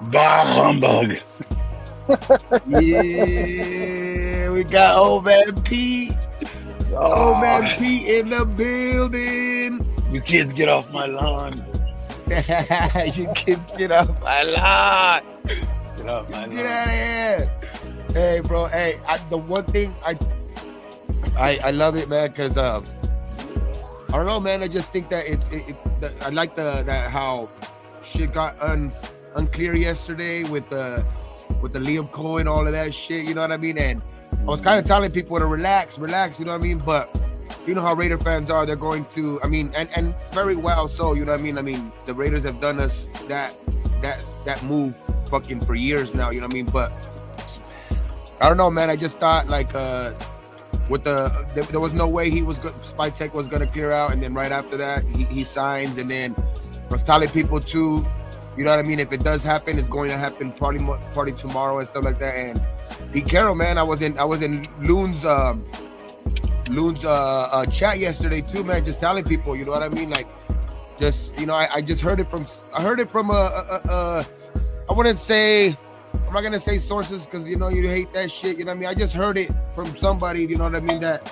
Bah humbug. Yeah, we got old man Pete. Old man Pete in the building. You kids get off my lawn. You kids get off my lawn. Get off my lawn. Get out of here. Hey, bro. Hey, the one thing I love it, man, because I don't know, man. I just think that I like that how shit got unclear yesterday with the Liam Cohen, all of that shit. You know what I mean? And I was kind of telling people to relax. You know what I mean? But you know how Raider fans are. They're going to. I mean, and very well so. You know what I mean? I mean, the Raiders have done us that move fucking for years now. You know what I mean? But I don't know, man. I just thought like with there was no way Spytek was gonna clear out, and then right after that he signs, and then I was telling people too, you know what I mean, if it does happen, it's going to happen probably tomorrow and stuff like that. And Pete Caroll, man, I was in Loon's chat yesterday too, man, just telling people, you know what I mean, like, just, you know, I just heard it from I wouldn't say, I'm not gonna say sources because you know you hate that shit. You know what I mean? I just heard it from somebody. You know what I mean? That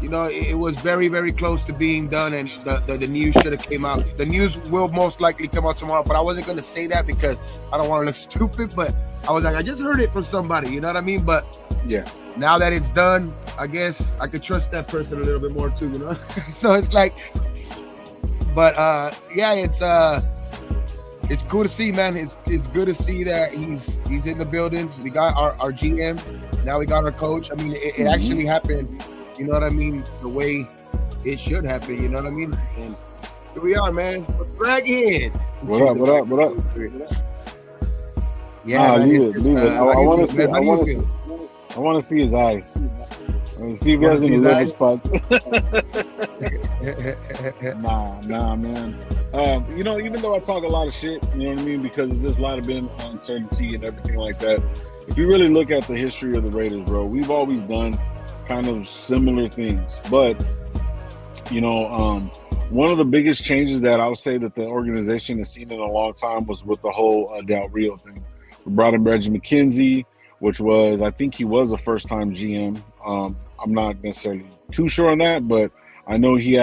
you know it was very, very close to being done, and the news should have came out. The news will most likely come out tomorrow, but I wasn't gonna say that because I don't want to look stupid. But I was like, I just heard it from somebody. You know what I mean? But yeah, now that it's done, I guess I could trust that person a little bit more too. You know? So it's like, but yeah, it's cool to see, man. It's good to see that he's in the building. We got our GM. Now we got our coach. I mean, it actually happened, you know what I mean, the way it should happen, you know what I mean? And here we are, man. Let's brag in. What up? Yeah, I want to see his eyes. See if he has any liver spots. Nah, man. You know, even though I talk a lot of shit, you know what I mean, because there's a lot of been uncertainty and everything like that. If you really look at the history of the Raiders, bro, we've always done kind of similar things. But, you know, one of the biggest changes that I would say that the organization has seen in a long time was with the whole Del Rio thing. We brought in Reggie McKenzie, which was, I think he was a first-time GM. I'm not necessarily too sure on that, but I know he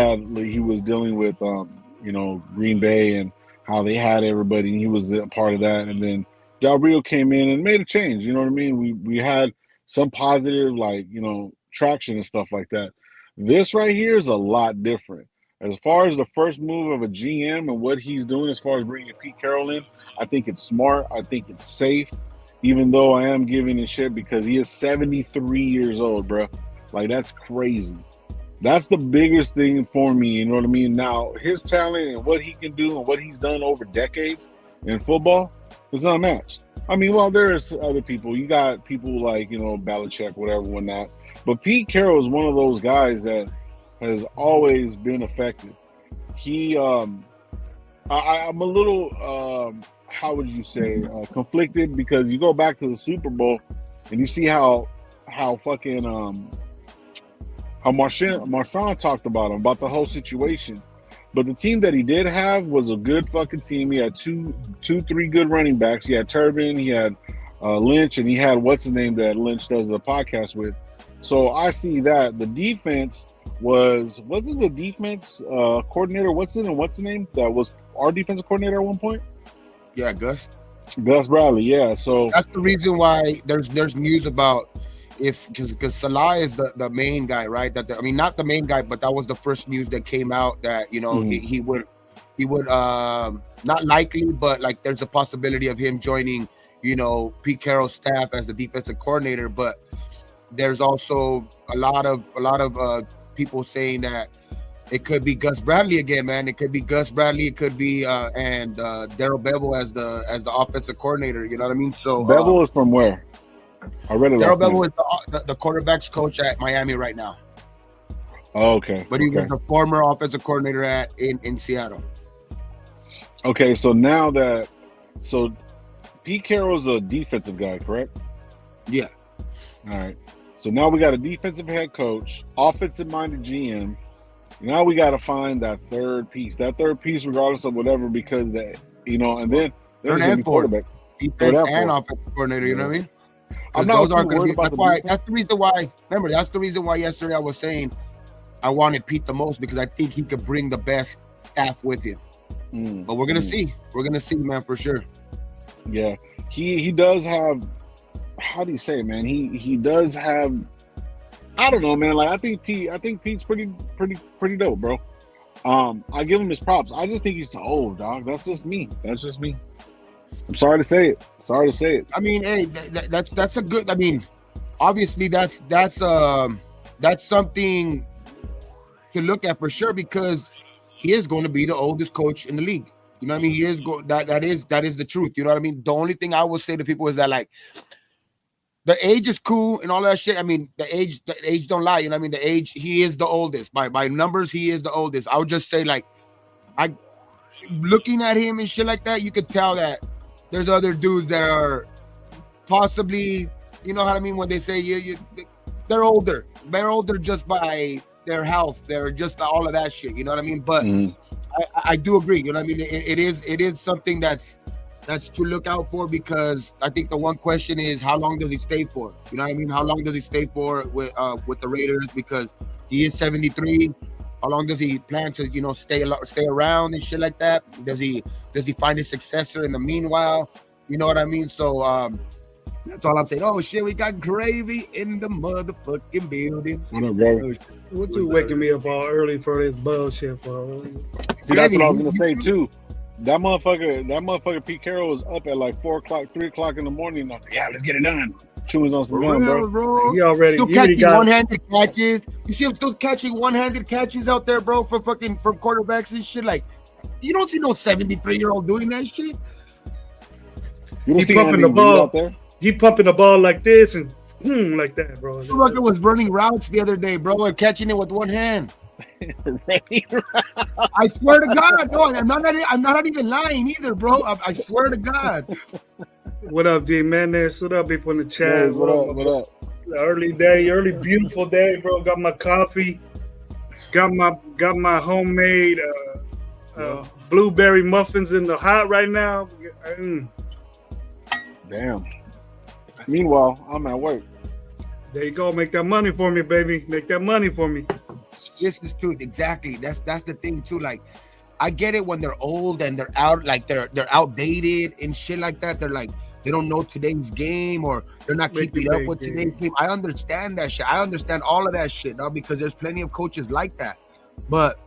was dealing with, you know, Green Bay and how they had everybody, and he was a part of that. And then Del Rio came in and made a change. You know what I mean? We had some positive, like, you know, traction and stuff like that. This right here is a lot different. As far as the first move of a GM and what he's doing as far as bringing Pete Caroll in, I think it's smart. I think it's safe, even though I am giving it shit because he is 73 years old, bro. Like, that's crazy. That's the biggest thing for me, you know what I mean? Now, his talent and what he can do and what he's done over decades in football is unmatched. I mean, well, there's other people. You got people like, you know, Belichick, whatever, whatnot. But Pete Carroll is one of those guys that has always been effective. He, I'm a little, how would you say, conflicted because you go back to the Super Bowl and you see how fucking, how Marchand talked about him, about the whole situation. But the team that he did have was a good fucking team. He had three good running backs. He had Turbin, he had Lynch, and he had what's his name that Lynch does the podcast with. So I see that. The defense wasn't the defense coordinator, what's the name? That was our defensive coordinator at one point? Yeah, Gus Bradley, yeah. So that's the reason why there's news about because Salah is the main guy, right? I mean, not the main guy, but that was the first news that came out that, you know, he would not likely, but like there's a possibility of him joining, you know, Pete Carroll's staff as the defensive coordinator. But there's also a lot of people saying that it could be Gus Bradley again, man. It could be Gus Bradley. It could be and Darrell Bevel as the offensive coordinator. You know what I mean? So Bevel is from where? I read it. Darrell Bevel is the quarterback's coach at Miami right now. Oh, okay. But he was the former offensive coordinator in Seattle. Okay, so Pete Carroll's a defensive guy, correct? Yeah. All right. So now we got a defensive head coach, offensive-minded GM. Now we got to find that third piece. Regardless of whatever, because that, you know, and then third and fourth. defense and offensive coordinator. You know what I mean? I'm not those are going to be. That's the reason why. Remember, that's the reason why yesterday I was saying I wanted Pete the most, because I think he could bring the best staff with him. But we're gonna see. We're gonna see, man, for sure. Yeah, he does have. How do you say it, man? He does have. I don't know, man. Like I think Pete's pretty dope, bro. I give him his props. I just think he's too old, dog. That's just me. I'm sorry to say it. I mean, hey, that's a good. I mean, obviously that's something to look at for sure, because he is going to be the oldest coach in the league. You know what I mean? He is that is the truth. You know what I mean? The only thing I will say to people is that, like, the age is cool and all that shit. I mean, the age don't lie. You know what I mean? The age, he is the oldest. By numbers, he is the oldest. I would just say, like, looking at him and shit like that, you could tell that there's other dudes that are possibly, you know what I mean, when they say they're older. They're older just by their health. They're just all of that shit. You know what I mean? But I do agree. You know what I mean? It is something that's to look out for, because I think the one question is, how long does he stay for? You know what I mean? How long does he stay for with the Raiders? Because he is 73. How long does he plan to, you know, stay around and shit like that? Does he find his successor in the meanwhile? You know what I mean? So that's all I'm saying. Oh shit, we got Gravy in the motherfucking building. What up, bro? What you waking me up all early for this bullshit for? See, that's what I was gonna say too. That motherfucker Pete Carroll was up at like 4 o'clock, 3 o'clock in the morning. Like, yeah, let's get it done. Chewing on some gum, bro. He already still catching one-handed catches. You see him still catching one-handed catches out there, bro, from quarterbacks and shit. Like, you don't see no 73-year-old doing that shit. You see pumping the ball out there. He pumping the ball like this and like that, bro. Motherfucker was running routes the other day, bro, and catching it with one hand. I swear to God, no, I'm not even lying either, bro. I swear to God. What up, D Mendes? What up, people in the chat? What up? Early beautiful day, bro. Got my coffee. Got my homemade blueberry muffins in the hot right now. Damn. Meanwhile, I'm at work. There you go. Make that money for me, baby. Make that money for me. This is true. Exactly. That's the thing too. Like, I get it when they're old and they're out, like they're outdated and shit like that. They're like, they don't know today's game, or they're not keeping up with today's game. I understand that shit. I understand all of that shit, now, because there's plenty of coaches like that. But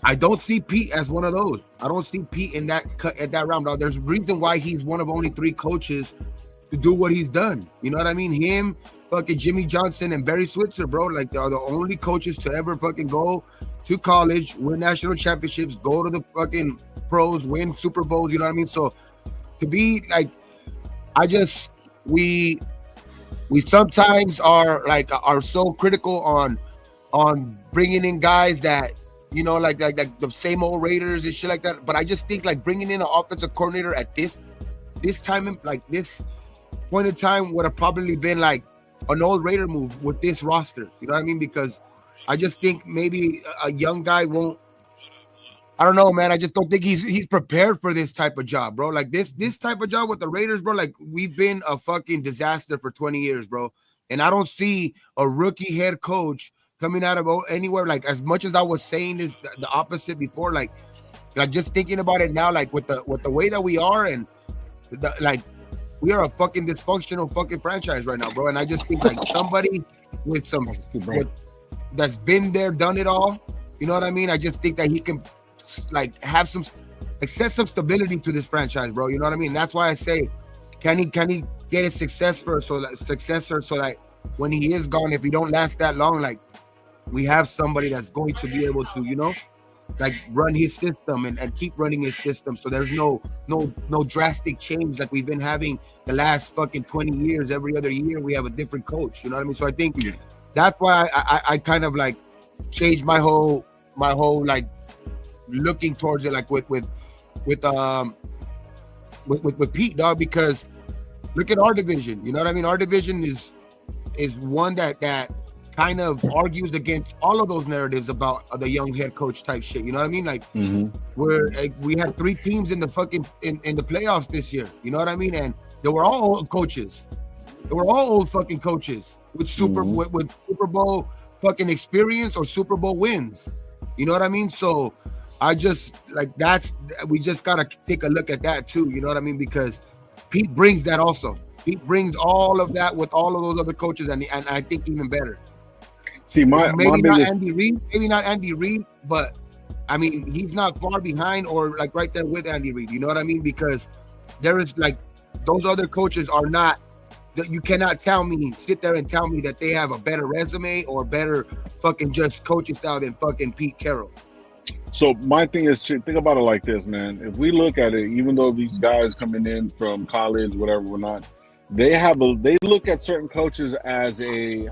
I don't see Pete as one of those. I don't see Pete in that round. Now, there's a reason why he's one of only 3 coaches to do what he's done. You know what I mean? Him, fucking Jimmy Johnson, and Barry Switzer, bro. Like, they are the only coaches to ever fucking go to college, win national championships, go to the fucking pros, win Super Bowls. You know what I mean? So to be like, we sometimes are so critical on bringing in guys that, you know, like the same old Raiders and shit like that. But I just think, like, bringing in an offensive coordinator at this time, like this point in time, would have probably been like an old Raider move with this roster. You know what I mean? Because I just think maybe a young guy won't. I don't know, man. I just don't think he's prepared for this type of job, bro. Like this type of job with the Raiders, bro. Like, we've been a fucking disaster for 20 years, bro. And I don't see a rookie head coach coming out of anywhere. Like, as much as I was saying this, the opposite before, like just thinking about it now, like with the way that we are, and like, we are a fucking dysfunctional fucking franchise right now, bro. And I just think, like, somebody with that's been there, done it all. You know what I mean? I just think that he can, like, have some, like, set some stability to this franchise, bro. You know what I mean? That's why I say, can he get a successor so that when he is gone, if he don't last that long, like, we have somebody that's going to be able to, you know, like, run his system and keep running his system. So there's no drastic change like we've been having the last fucking 20 years. Every other year we have a different coach. You know what I mean? So I think that's why I kind of, like, changed my whole like looking towards it, like with Pete, dog, because look at our division. You know what I mean? Our division is one that kind of argues against all of those narratives about the young head coach type shit. You know what I mean? Like we had 3 teams in the fucking in the playoffs this year. You know what I mean? And they were all old coaches. They were all old fucking coaches with Super Bowl fucking experience or Super Bowl wins. You know what I mean? So I just like we just gotta take a look at that too. You know what I mean? Because Pete brings that also. Pete brings all of that with all of those other coaches, and I think even better. See, maybe not Andy Reid, but I mean he's not far behind or like right there with Andy Reid. You know what I mean? Because there is like those other coaches are not. You cannot sit there and tell me that they have a better resume or better fucking just coaching style than fucking Pete Carroll. So my thing is, think about it like this, man. If we look at it, even though these guys coming in from college, whatever, whatnot, they look at certain coaches as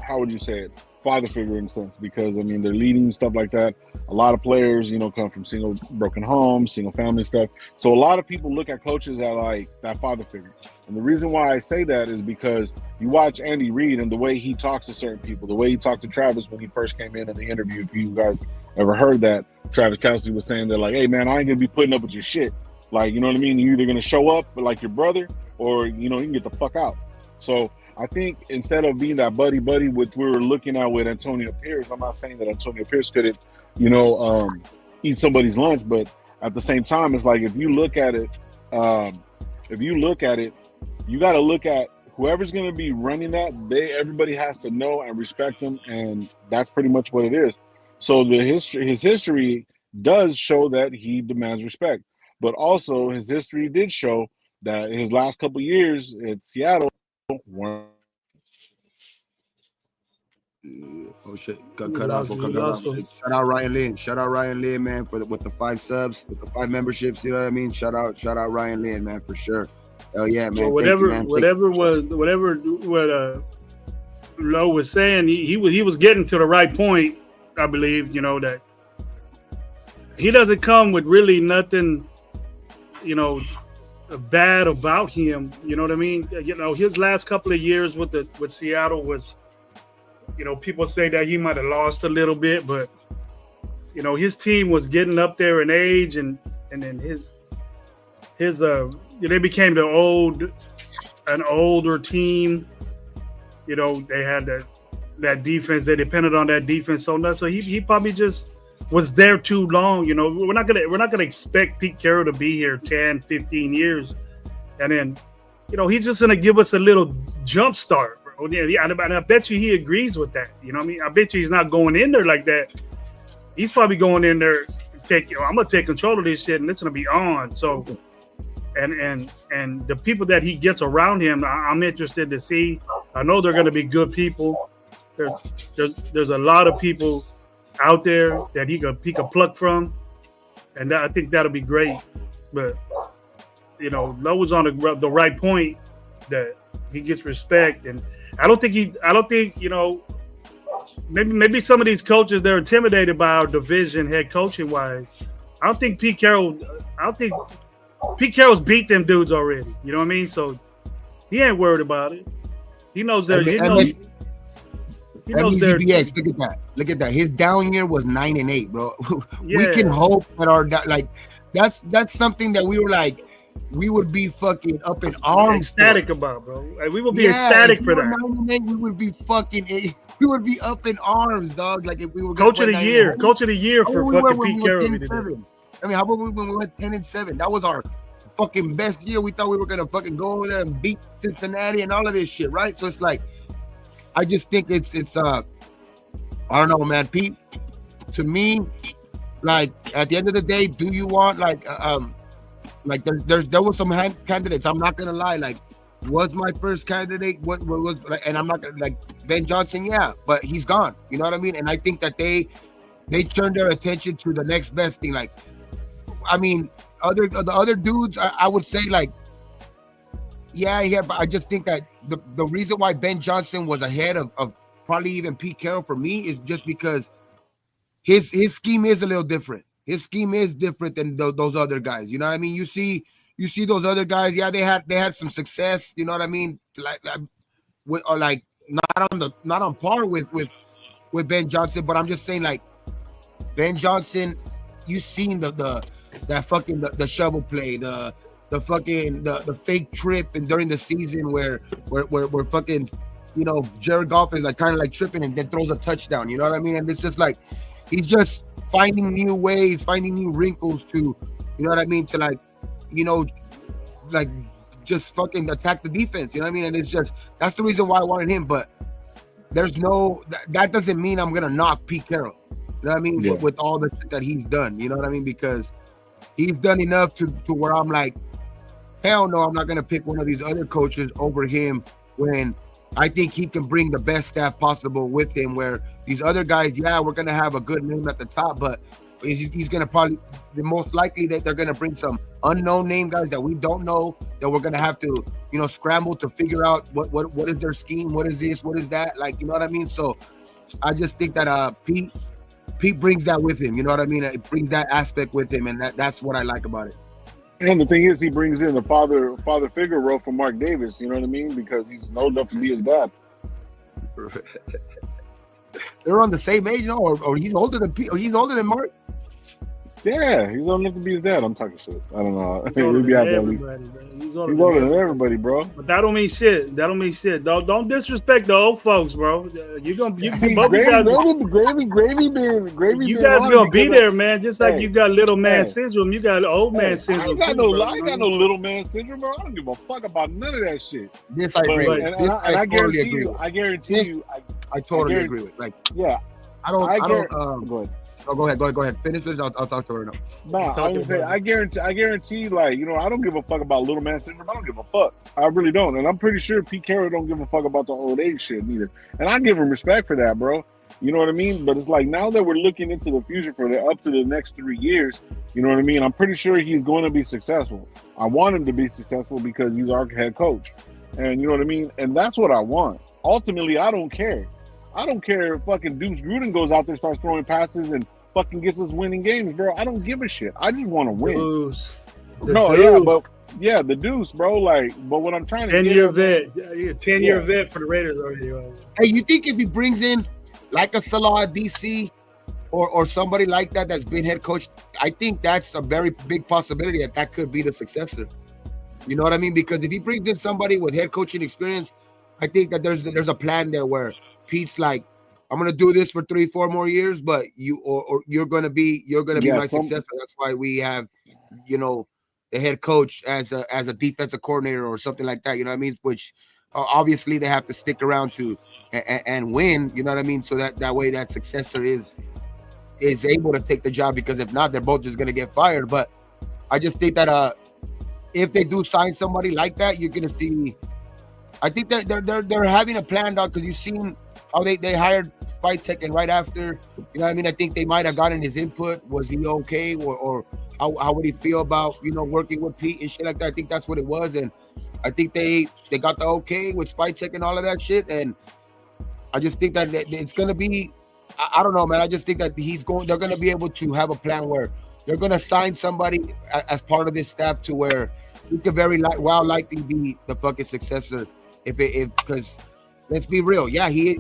how would you say it, father figure in a sense, because I mean they're leading stuff like that. A lot of players, come from single broken homes, single family stuff. So a lot of people look at coaches as like that father figure. And the reason why I say that is because you watch Andy Reid and the way he talks to certain people, the way he talked to Travis when he first came in the interview. If you guys ever heard that, Travis Kelce was saying that like, hey man, I ain't gonna be putting up with your shit. Like, you know what I mean? You're either gonna show up like your brother or you can get the fuck out. So I think instead of being that buddy which we were looking at with Antonio Pierce, I'm not saying that Antonio Pierce couldn't, eat somebody's lunch, but at the same time, it's like if you look at it, you got to look at whoever's going to be running that. Everybody has to know and respect them, and that's pretty much what it is. So his history does show that he demands respect, but also his history did show that his last couple of years at Seattle weren't. Oh shit! Cut off. Shout out Ryan Lynn. Shout out Ryan Lynn, man, with the 5 subs, with the 5 memberships. You know what I mean? Shout out Ryan Lynn, man, for sure. Oh yeah, man. So whatever Lowe was saying, he was getting to the right point. I believe that he doesn't come with really nothing, bad about him. You know what I mean? His last couple of years with Seattle was. People say that he might have lost a little bit, but his team was getting up there in age, and then they became an older team. They had that defense. They depended on that defense so much. So he probably just was there too long. We're not gonna expect Pete Carroll to be here 10, 15 years, and then he's just gonna give us a little jump start. Yeah, and I bet you he agrees with that. You know what I mean? I bet you he's not going in there like that. He's probably going in there, I'm gonna take control of this shit, and it's gonna be on. So, and the people that he gets around him, I'm interested to see. I know they're gonna be good people. There's a lot of people out there that he could pluck from, and I think that'll be great. But Lowe was on the right point that he gets respect, and I don't think maybe some of these coaches, they're intimidated by our division head coaching wise. I don't think Pete Carroll's beat them dudes already. You know what I mean? So he ain't worried about it. He knows they're he knows they're Look at that. His down year was 9-8, bro. Yeah. We can hope that that's something that we were like, we would be fucking up in arms. Ecstatic about, bro. We would be ecstatic for that. We would be up in arms, dog. Like if we were coach of the year for fucking Pete Carroll. I mean, how about when we went 10-7? That was our fucking best year. We thought we were gonna fucking go over there and beat Cincinnati and all of this shit, right? So it's like, I just think it's I don't know, man. Pete, to me, like at the end of the day, do you want there was some candidates. I'm not gonna lie. Like, was my first candidate? What was? And I'm not gonna Ben Johnson. Yeah, but he's gone. You know what I mean? And I think that they turned their attention to the next best thing. Like, I mean, the other dudes, I would say yeah. But I just think that the reason why Ben Johnson was ahead of probably even Pete Carroll for me is just because his scheme is a little different. His scheme is different than those other guys. You know what I mean? You see those other guys. Yeah, they had some success. You know what I mean? Not on par with with Ben Johnson, but I'm just saying, like, Ben Johnson, you seen the shovel play, the fake trip, and during the season where fucking, you know, Jared Goff is like kind of like tripping and then throws a touchdown. You know what I mean? And it's just like he's just finding new ways, finding new wrinkles to, you know what I mean, to like, you know, like just fucking attack the defense. You know what I mean? And it's just that's the reason why I wanted him. But there's no that doesn't mean I'm gonna knock Pete Carroll. You know what I mean? Yeah. With all the shit that he's done, you know what I mean? Because he's done enough to where I'm like, hell no, I'm not going to pick one of these other coaches over him when I think he can bring the best staff possible with him, where these other guys, yeah, we're going to have a good name at the top, but he's going to probably, the most likely that they're going to bring some unknown name guys that we don't know, that we're going to have to, you know, scramble to figure out what is their scheme, what is this, what is that, like, you know what I mean? So I just think that Pete brings that with him, you know what I mean? It brings that aspect with him, and that's what I like about it. And the thing is, he brings in the father figure role from Mark Davis, you know what I mean? Because he's old enough to be his dad. They're on the same age, you know, or he's older than Mark. Yeah, he's old enough to be his dad. I'm talking shit. I don't know. He's older than everybody, bro. But that don't mean shit. Don't disrespect the old folks, bro. You guys gonna be there, man. Just like you got little man syndrome, you got old man syndrome. I ain't got no little man syndrome, bro. I don't give a fuck about none of that shit. This I agree with. I guarantee you. I totally agree with. Like, yeah, I don't. Go ahead. Oh, go ahead. Finish this. I'll talk to her now. Nah, I was gonna say, I guarantee, like, you know, I don't give a fuck about little man syndrome. I don't give a fuck. I really don't. And I'm pretty sure Pete Carroll don't give a fuck about the old age shit neither. And I give him respect for that, bro. You know what I mean? But it's like, now that we're looking into the future for up to the next 3 years, you know what I mean? I'm pretty sure he's going to be successful. I want him to be successful because he's our head coach. And you know what I mean? And that's what I want. Ultimately, I don't care. I don't care if fucking Deuce Gruden goes out there, starts throwing passes, and fucking gets us winning games, bro. I don't give a shit. I just want to win. The Deuce, bro. Like, but what I'm trying to 10-year vet, 10-year vet for the Raiders already. Hey, you think if he brings in like a Salah DC or somebody like that's been head coach, I think that's a very big possibility that could be the successor. You know what I mean? Because if he brings in somebody with head coaching experience, I think that there's a plan there where Pete's like, I'm gonna do this for 3-4 more years, but you're gonna be my successor. That's why we have, you know, the head coach as a defensive coordinator or something like that. You know what I mean? Which obviously they have to stick around to and win. You know what I mean? So that way that successor is able to take the job, because if not, they're both just gonna get fired. But I just think that if they do sign somebody like that, you're gonna see. I think that they're having a plan out, because you've seen how they hired Spytek, and right after, you know what I mean? I think they might have gotten his input. Was he okay, or how would he feel about, you know, working with Pete and shit like that? I think that's what it was, and I think they got the okay with Spytek and all of that shit. And I just think that it's gonna be, I don't know, man. I just think that they're gonna be able to have a plan where they're gonna sign somebody as part of this staff to where he could very likely be the fucking successor because. Let's be real. Yeah, he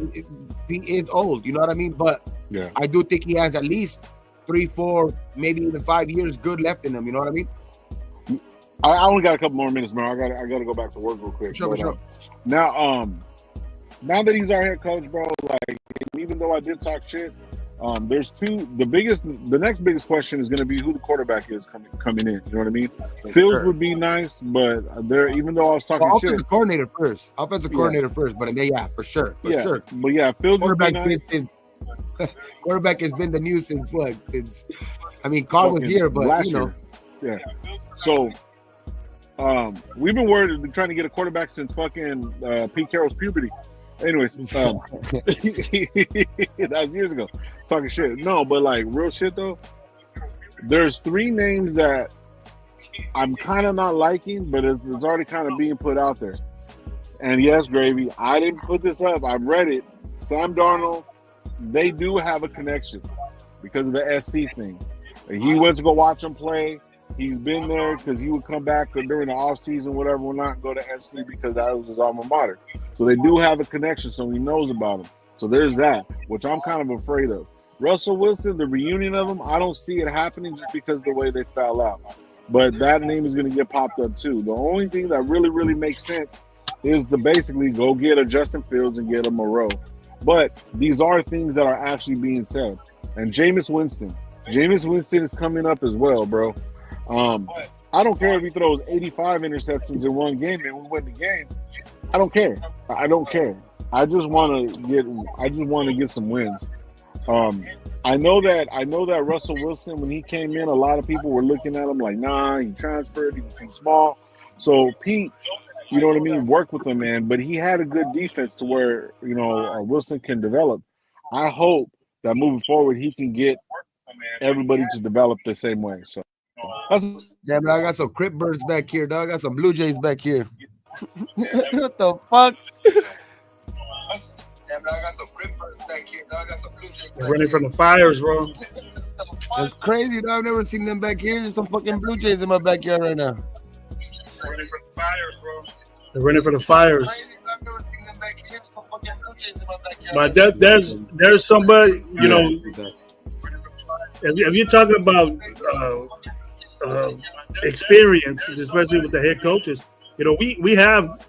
is old. You know what I mean? But yeah, I do think he has at least 3, 4, maybe even 5 years good left in him. You know what I mean? I only got a couple more minutes, man. I got to go back to work real quick. Sure. Now that he's our head coach, bro, like, even though I did talk shit, there's two. The next biggest question is going to be who the quarterback is coming in. You know what I mean? Fields would be nice, but even though I was talking shit, offensive coordinator first, but then, yeah, for sure. But yeah, Fields would be nice. Quarterback has been the news since what? Carr was here, but last year. Yeah. So, we've been trying to get a quarterback since fucking Pete Carroll's puberty. Anyways, that was years ago. Talking shit. No, but like real shit though. There's 3 names that I'm kind of not liking, but it's already kind of being put out there. And yes, Gravy, I didn't put this up. I read it. Sam Darnold, they do have a connection because of the SC thing. He went to go watch him play. He's been there because he would come back during the offseason, whatever, will not go to SC because that was his alma mater. So they do have a connection, so he knows about him. So there's that, which I'm kind of afraid of. Russell Wilson, the reunion of them, I don't see it happening just because of the way they fell out. But that name is going to get popped up too. The only thing that really, really makes sense is to basically go get a Justin Fields and get a Moreau. But these are things that are actually being said. And Jameis Winston is coming up as well, bro. I don't care if he throws 85 interceptions in one game and we win the game. I don't care. I just want to get some wins. I know that Russell Wilson, when he came in, a lot of people were looking at him like, nah, he transferred, he was too small. So Pete, you know what I mean, work with him, man. But he had a good defense to where, Wilson can develop. I hope that moving forward, he can get everybody to develop the same way. So yeah, but I got some Crip Birds back here, dog. I got some Blue Jays back here. What the fuck? Yeah, but I got some Crip Birds back here, dog. I got some Blue Jays. They're running from the fires, bro. That's crazy, dog. I've never seen them back here. There's some fucking Blue Jays in my backyard right now. They're running from the fires, bro. They're running for the fires. I've never seen them back here. There's some fucking Blue Jays in my But backyard. there's somebody, if you're talking about experience, especially with the head coaches, we have,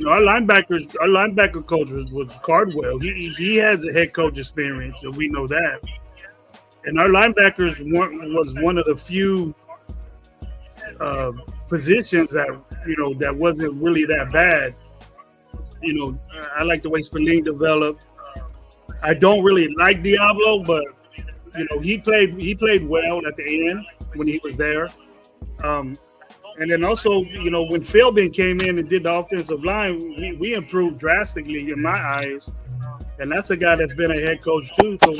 our linebacker coach was Cardwell. He has a head coach experience, and we know that. And our linebackers was one of the few positions that that wasn't really that bad. I like the way Spelling developed. I don't really like Diablo, but he played well at the end when he was there. And then also, when Philbin came in and did the offensive line, we improved drastically in my eyes. And that's a guy that's been a head coach too. So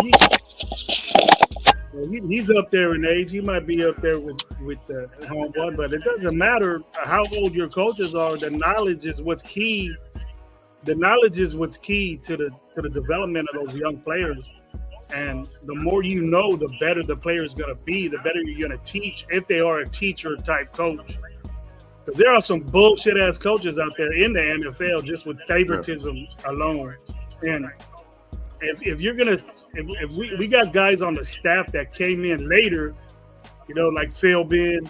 he's up there in age. He might be up there with the home one, but it doesn't matter how old your coaches are. The knowledge is what's key. The knowledge is what's key to the development of those young players. And the more you know, the better the player is going to be, the better you're going to teach if they are a teacher-type coach. Because there are some bullshit-ass coaches out there in the NFL just with favoritism alone. And if you're going to – if we got guys on the staff that came in later, like Philbin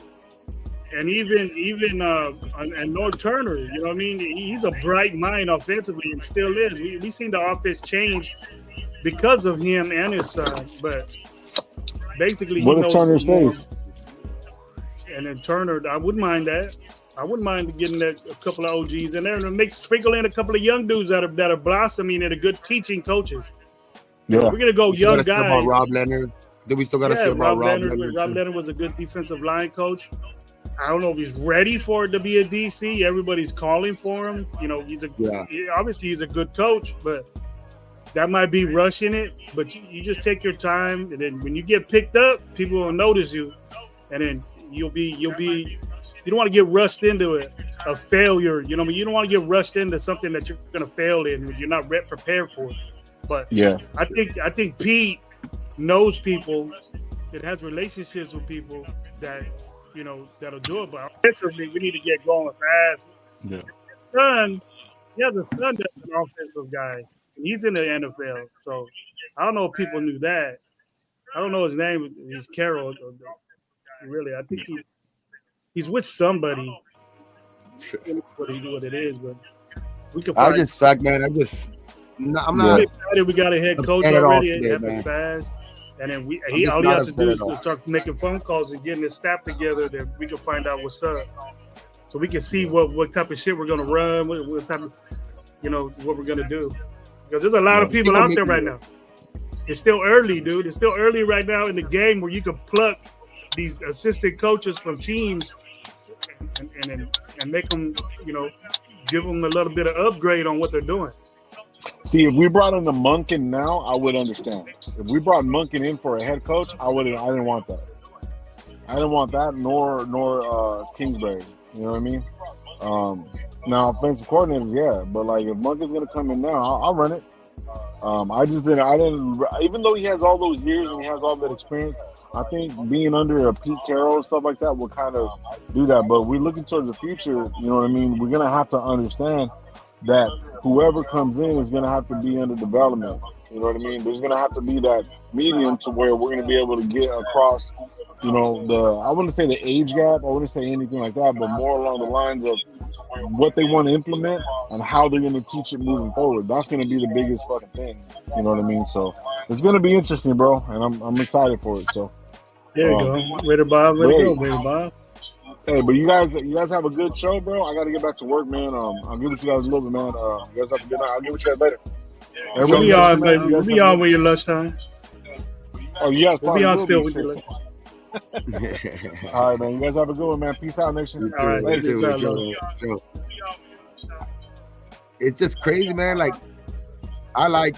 and even and North Turner, you know what I mean? He's a bright mind offensively and still is. We've seen the offense change because of him and his son, but basically, what if Turner stays? And then Turner, I wouldn't mind that. I wouldn't mind getting a couple of OGs in there and sprinkle in a couple of young dudes that are blossoming and are good teaching coaches. Yeah, we're gonna go young guys. About Rob Leonard. Then we still got to see about Rob Leonard. Rob Leonard was a good defensive line coach. I don't know if he's ready for it to be a DC. Everybody's calling for him. Obviously he's a good coach, but that might be rushing it. But you just take your time, and then when you get picked up, people will notice you, and then you'll be. You don't want to get rushed into a failure. You don't want to get rushed into something that you're going to fail in when you're not prepared for it. But yeah, I think Pete knows people that has relationships with people that that'll do it. But offensively, we need to get going fast. Yeah. He has a son that's an offensive guy. He's in the NFL, so I don't know if people knew that. I don't know his name. He's Caroll. Really, I think he's with somebody. What it is, but we can. I'm not excited. We got a head coach already. It happened fast, and then all he has to do is start making phone calls and getting his staff together. That we can find out what's up, so we can see what type of shit we're gonna run, what type of what we're gonna do. Because there's a lot of people out there right now. It's still early, dude. It's still early right now in the game where you can pluck these assistant coaches from teams and make them, give them a little bit of upgrade on what they're doing. See, if we brought in the Monken now, I would understand. If we brought Monken in for a head coach, I didn't want that. I didn't want that, nor Kingsbury. You know what I mean? Now, offensive coordinators, yeah, but like if Monken's gonna come in now, I'll run it. I didn't. Even though he has all those years and he has all that experience, I think being under a Pete Carroll and stuff like that will kind of do that. But we're looking towards the future. You know what I mean? We're gonna have to understand that whoever comes in is gonna have to be under development. You know what I mean? There's gonna have to be that medium to where we're gonna be able to get across, you know, I wouldn't say the age gap, I wouldn't say anything like that, but more along the lines of what they want to implement and how they're going to teach it moving forward. That's going to be the biggest fucking thing. You know what I mean? So it's going to be interesting, bro, and I'm excited for it. So there you go, Raider Bob. Way to go, Raider Bob. Hey, but you guys have a good show, bro. I got to get back to work, man. I'll give it to you guys a little bit, man. You guys have a good night. I'll give it to you guys later. We'll be on with your lunchtime. Oh, yes, we'll be on still with your lunchtime. All right, man. You guys have a good one, man. Peace out, nation. All right, it's just crazy, man. Like, I like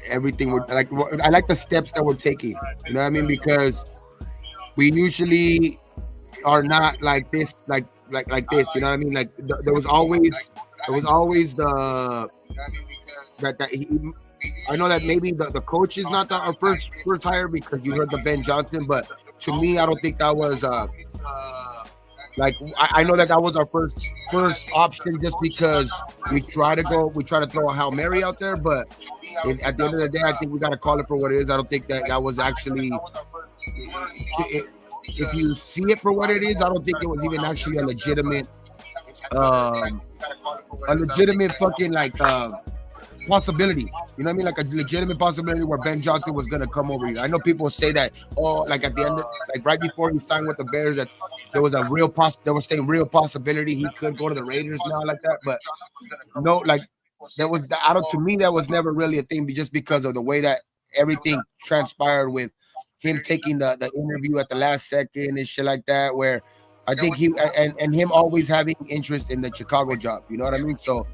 everything. I like the steps that we're taking. You know what I mean? Because we usually are not like this, like this. You know what I mean? Like there was always the that he. I know that maybe the coach is not our first hire because you heard the Ben Johnson, but to me, I don't think that was I know that was our first option just because we try to throw a Hail Mary out there, but at the end of the day, I think we got to call it for what it is. I don't think that was actually. If you see it for what it is, I don't think it was even actually a legitimate fucking possibility. You know what I mean? Like a legitimate possibility where Ben Johnson was gonna come over here. I know people say that, like at the end, right before he signed with the Bears, that there was a real they were saying real possibility he could go to the Raiders now, like that. But no, like that was to me that was never really a thing, just because of the way that everything transpired with him taking the interview at the last second and shit like that, where I think he and him always having interest in the Chicago job. You know what I mean? So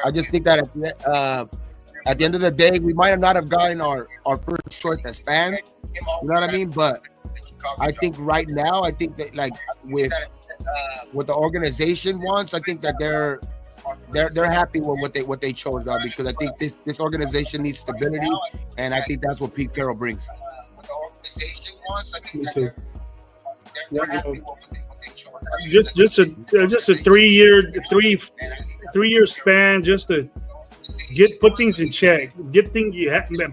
I just think that at the end of the day, we might not have gotten our first choice as fans. You know what I mean? But I think right now, I think that like with what the organization wants, I think that they're happy with what they chose now, because I think this organization needs stability, and I think that's what Pete Carroll brings. What the organization wants, I think that they're happy with what they chose. Just a 3 year span, just to put things in check,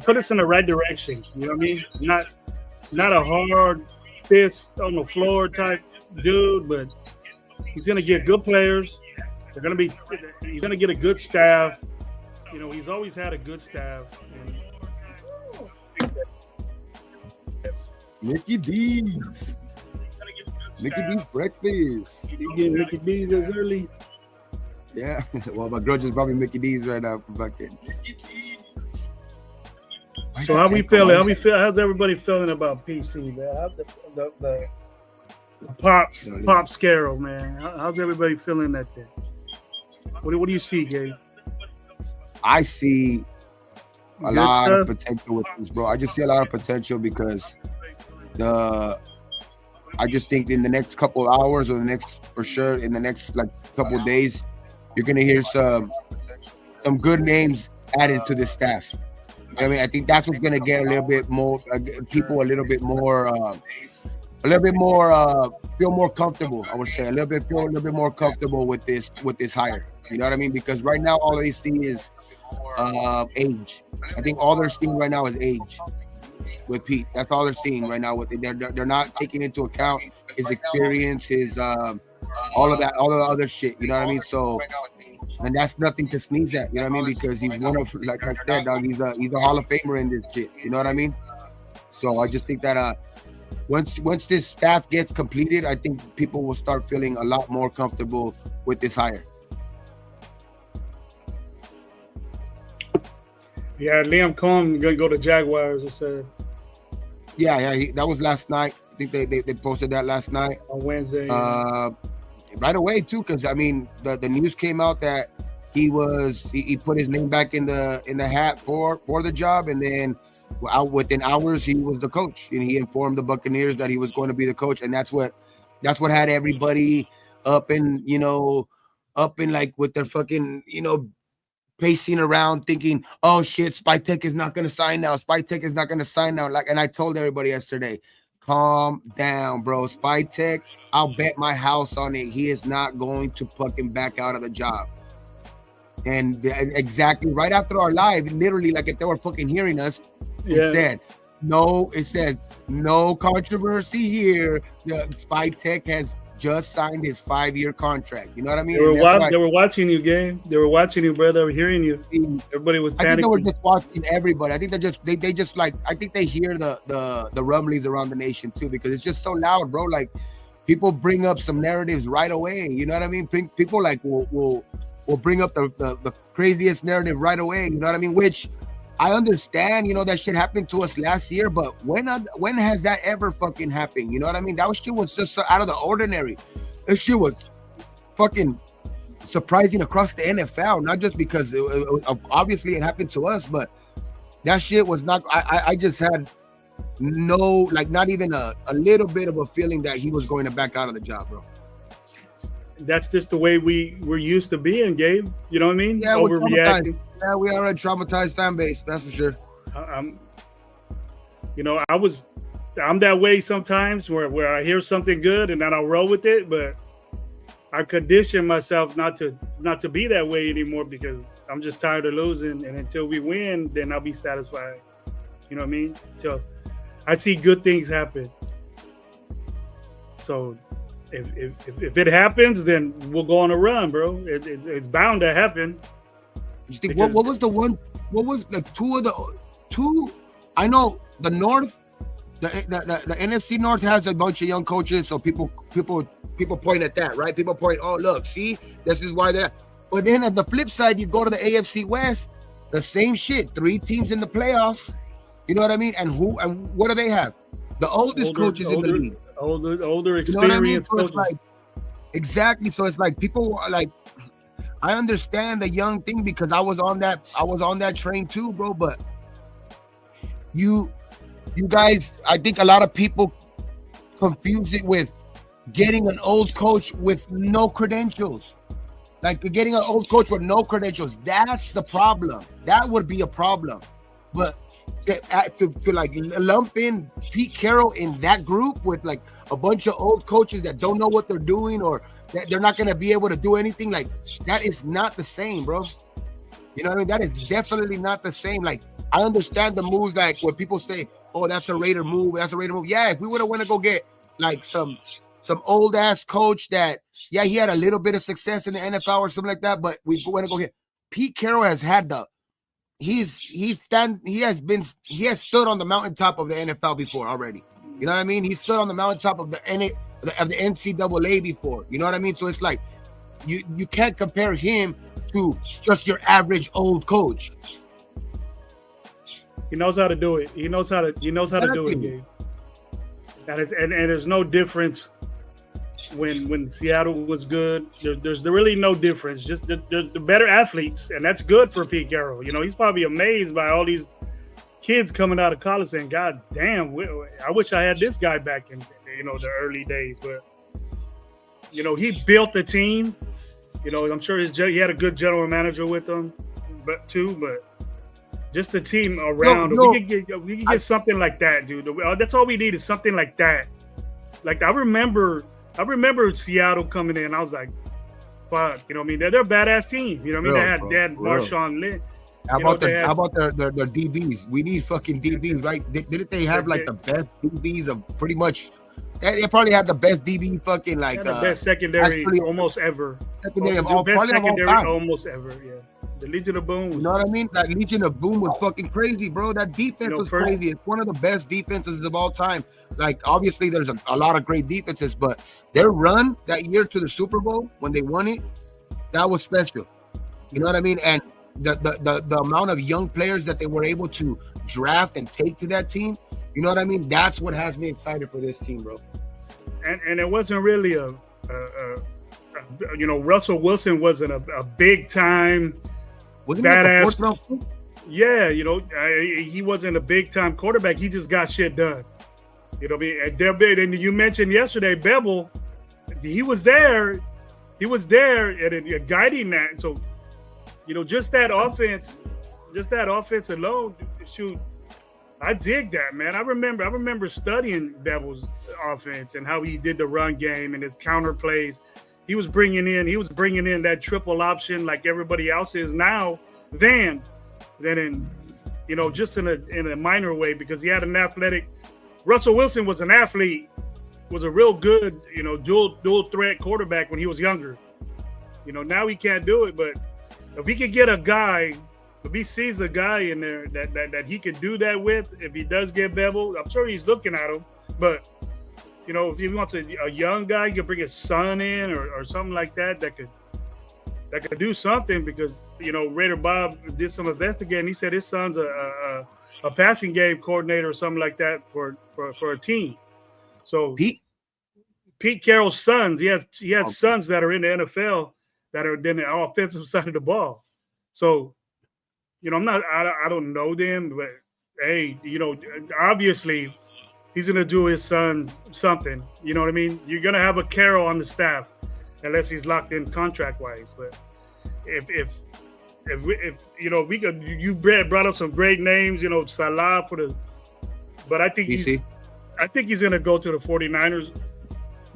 put us in the right direction. You know what I mean? Not a hard fist on the floor type dude, but he's gonna get good players. He's gonna get a good staff. You know, he's always had a good staff. Mickey D's breakfast. You getting Mickey D's this early? Yeah. Well, my girl just brought me Mickey D's right now for fucking. So how we feeling? How's everybody feeling about PC, man? How's the Pops Caroll, man? How's everybody feeling that day? What do you see, Gabe? I see a lot of potential with this, bro. I just see a lot of potential because I just think in the next couple of hours, or in the next like couple of days, you're gonna hear some good names added to the staff. You know what I mean, I think that's what's gonna get a little bit more people a little bit more feel more comfortable. I would say feel a little bit more comfortable with this hire. You know what I mean? Because right now all they see is age. I think all they're seeing right now is age with Pete. That's all they're seeing right now. They're not taking into account his experience, his all of the other shit. You know what I mean? So, and that's nothing to sneeze at. You know what I mean? Because he's one of, like I said, dog. He's a Hall of Famer in this shit. You know what I mean? So I just think that once this staff gets completed, I think people will start feeling a lot more comfortable with this hire. Yeah, Liam Cohen gonna go to Jaguars. I said. Yeah, that was last night. I think they posted that last night on Wednesday. Right away too, because I mean the news came out that he put his name back in the hat for the job, and then within hours he was the coach, and he informed the Buccaneers that he was going to be the coach, and that's what had everybody up in like with their fucking pacing around thinking, oh shit, Spytek is not going to sign now. Spytek is not going to sign now. And I told everybody yesterday, calm down, bro. Spytek, I'll bet my house on it. He is not going to fucking back out of the job. And exactly right after our live, literally, like if they were fucking hearing us, it says no controversy here. The Spy Tech has just signed his 5-year contract. You know what I mean? They were watching you, game. They were watching you, brother. They were hearing you. Everybody was panicking. I think they were just watching everybody. I think they just like, I think they hear the rumblings around the nation too, because it's just so loud, bro. Like people bring up some narratives right away. You know what I mean? People like will bring up the craziest narrative right away. You know what I mean? Which I understand, you know, that shit happened to us last year, but when has that ever fucking happened? You know what I mean? That shit was just so out of the ordinary. This shit was fucking surprising across the NFL, not just because obviously it happened to us, but that shit was not. I just had no, like, not even a little bit of a feeling that he was going to back out of the job, bro. That's just the way we're used to being, Gabe. You know what I mean? Yeah, overreacting. Yeah, we are a traumatized fan base. That's for sure. I'm that way sometimes where I hear something good and then I'll roll with it, but I condition myself not to be that way anymore because I'm just tired of losing. And until we win, then I'll be satisfied. You know what I mean? So I see good things happen. So if it happens, then we'll go on a run, bro. It's bound to happen. You think what was the one? What was the two? I know the North, the NFC North has a bunch of young coaches, so people point at that, right? People point, oh look, see, this is why they're. But then at the flip side, you go to the AFC West, the same shit. 3 teams in the playoffs. You know what I mean? And what do they have? The oldest coaches in the league. Older experienced, you know what I mean? So coaches. it's like, exactly. So it's like people are like, I understand the young thing because I was on that train too, bro. But you guys, I think a lot of people confuse it with getting an old coach with no credentials. Like getting an old coach with no credentials. That's the problem. That would be a problem. But to like lump in Pete Carroll in that group with like a bunch of old coaches that don't know what they're doing or that they're not going to be able to do anything, like that is not the same, bro. You know what I mean? That is definitely not the same. Like I understand the moves, like when people say, oh, that's a Raider move. Yeah, if we would have went to go get like some old ass coach that, yeah, he had a little bit of success in the NFL or something like that, but we went to go get Pete Carroll has had he has stood on the mountaintop of the NFL before already. You know what I mean? He stood on the mountaintop of the NCAA before. You know what I mean? So it's like you can't compare him to just your average old coach. He knows how to do it. He knows how to do it, Gabe. And there's no difference when Seattle was good. There's really no difference. Just the better athletes, and that's good for Pete Carroll. You know, he's probably amazed by all these kids coming out of college saying, God damn, I wish I had this guy back in the early days. But he built the team. I'm sure he had a good general manager with him, but just the team around. We could get something like that, dude. That's all we need is something like that. Like I remember Seattle coming in. I was like, fuck, you know what I mean? They're a badass team. You know what I mean? They had Marshawn Lynch. How about their DBs? We need fucking DBs, right? Didn't they have like the best DBs of pretty much? They probably had the best DB fucking like the best secondary almost ever. Secondary of all time. Almost ever, yeah. The Legion of Boom. You know what I mean? That Legion of Boom was fucking crazy, bro. That defense was crazy. It's one of the best defenses of all time. Like, obviously, there's a lot of great defenses, but their run that year to the Super Bowl when they won it, that was special. You know what I mean? And the amount of young players that they were able to draft and take to that team, you know what I mean? That's what has me excited for this team, bro. And it wasn't really Russell Wilson wasn't a big time badass. Yeah, he wasn't a big time quarterback. He just got shit done. You know what I mean? And you mentioned yesterday, Bevel, he was there. He was there and guiding that. So, just that offense alone, shoot, I dig that, man. I remember studying Bevel's offense and how he did the run game and his counter plays. he was bringing in that triple option like everybody else is now. Then in just in a minor way, because he had an athletic. Russell Wilson was an athlete, was a real good dual threat quarterback when he was younger. Now he can't do it, but if he could get a guy, if he sees a guy in there that he could do that with, if he does get Bevel, I'm sure he's looking at him. But if he wants a young guy, he could bring his son in or something like that could do something, because Raider Bob did some investigating. He said his son's a passing game coordinator or something like that for a team. So Pete Carroll's sons, he has sons that are in the NFL that are then the offensive side of the ball. So I don't know them, but hey, obviously he's gonna do his son something. You know what I mean? You're gonna have a Caroll on the staff unless he's locked in contract wise. But if we could, you brought up some great names, Salah but I think he's gonna go to the 49ers.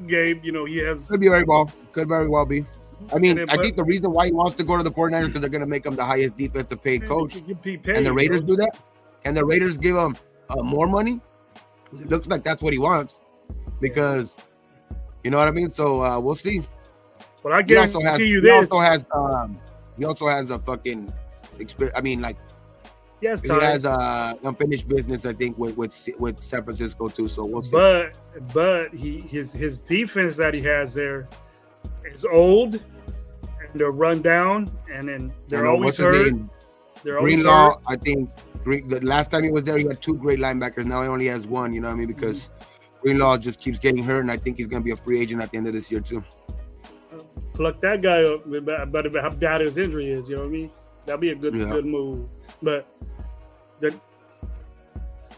Gabe, he has could very well be. I mean, I think the reason why he wants to go to the 49ers because they're going to make him the highest defensive paid coach. And the Raiders do that? And the Raiders give him more money? It looks like that's what he wants. Because, you know what I mean? So, we'll see. But I guarantee you this. He also has a fucking experience. I mean, like, he has unfinished business, I think, with San Francisco, too. So, we'll see. But his defense that he has there is old. They're run down, and then they're always hurt. Greenlaw, I think the last time he was there, he had 2 great linebackers. Now he only has 1, you know what I mean? Because Greenlaw just keeps getting hurt, and I think he's going to be a free agent at the end of this year, too. Pluck that guy up, but how bad his injury is, you know what I mean? That'd be a good move. But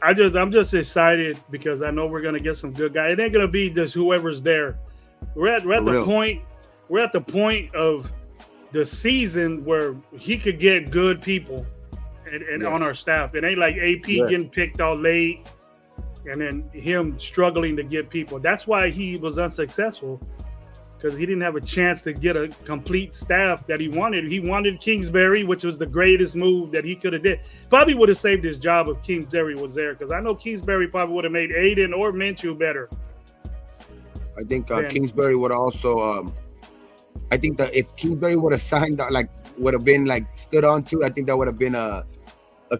I'm just excited because I know we're going to get some good guys. It ain't going to be just whoever's there. We're at the point of the season where he could get good people and on our staff. It ain't like AP getting picked out late and then him struggling to get people. That's why he was unsuccessful, because he didn't have a chance to get a complete staff that he wanted. He wanted Kingsbury, which was the greatest move that he could have did. Probably would have saved his job if Kingsbury was there, because I know Kingsbury probably would have made Aiden or Minshew better. I think Kingsbury would also I think that if Kingsbury would have signed, would have been stood on to, I think that would have been a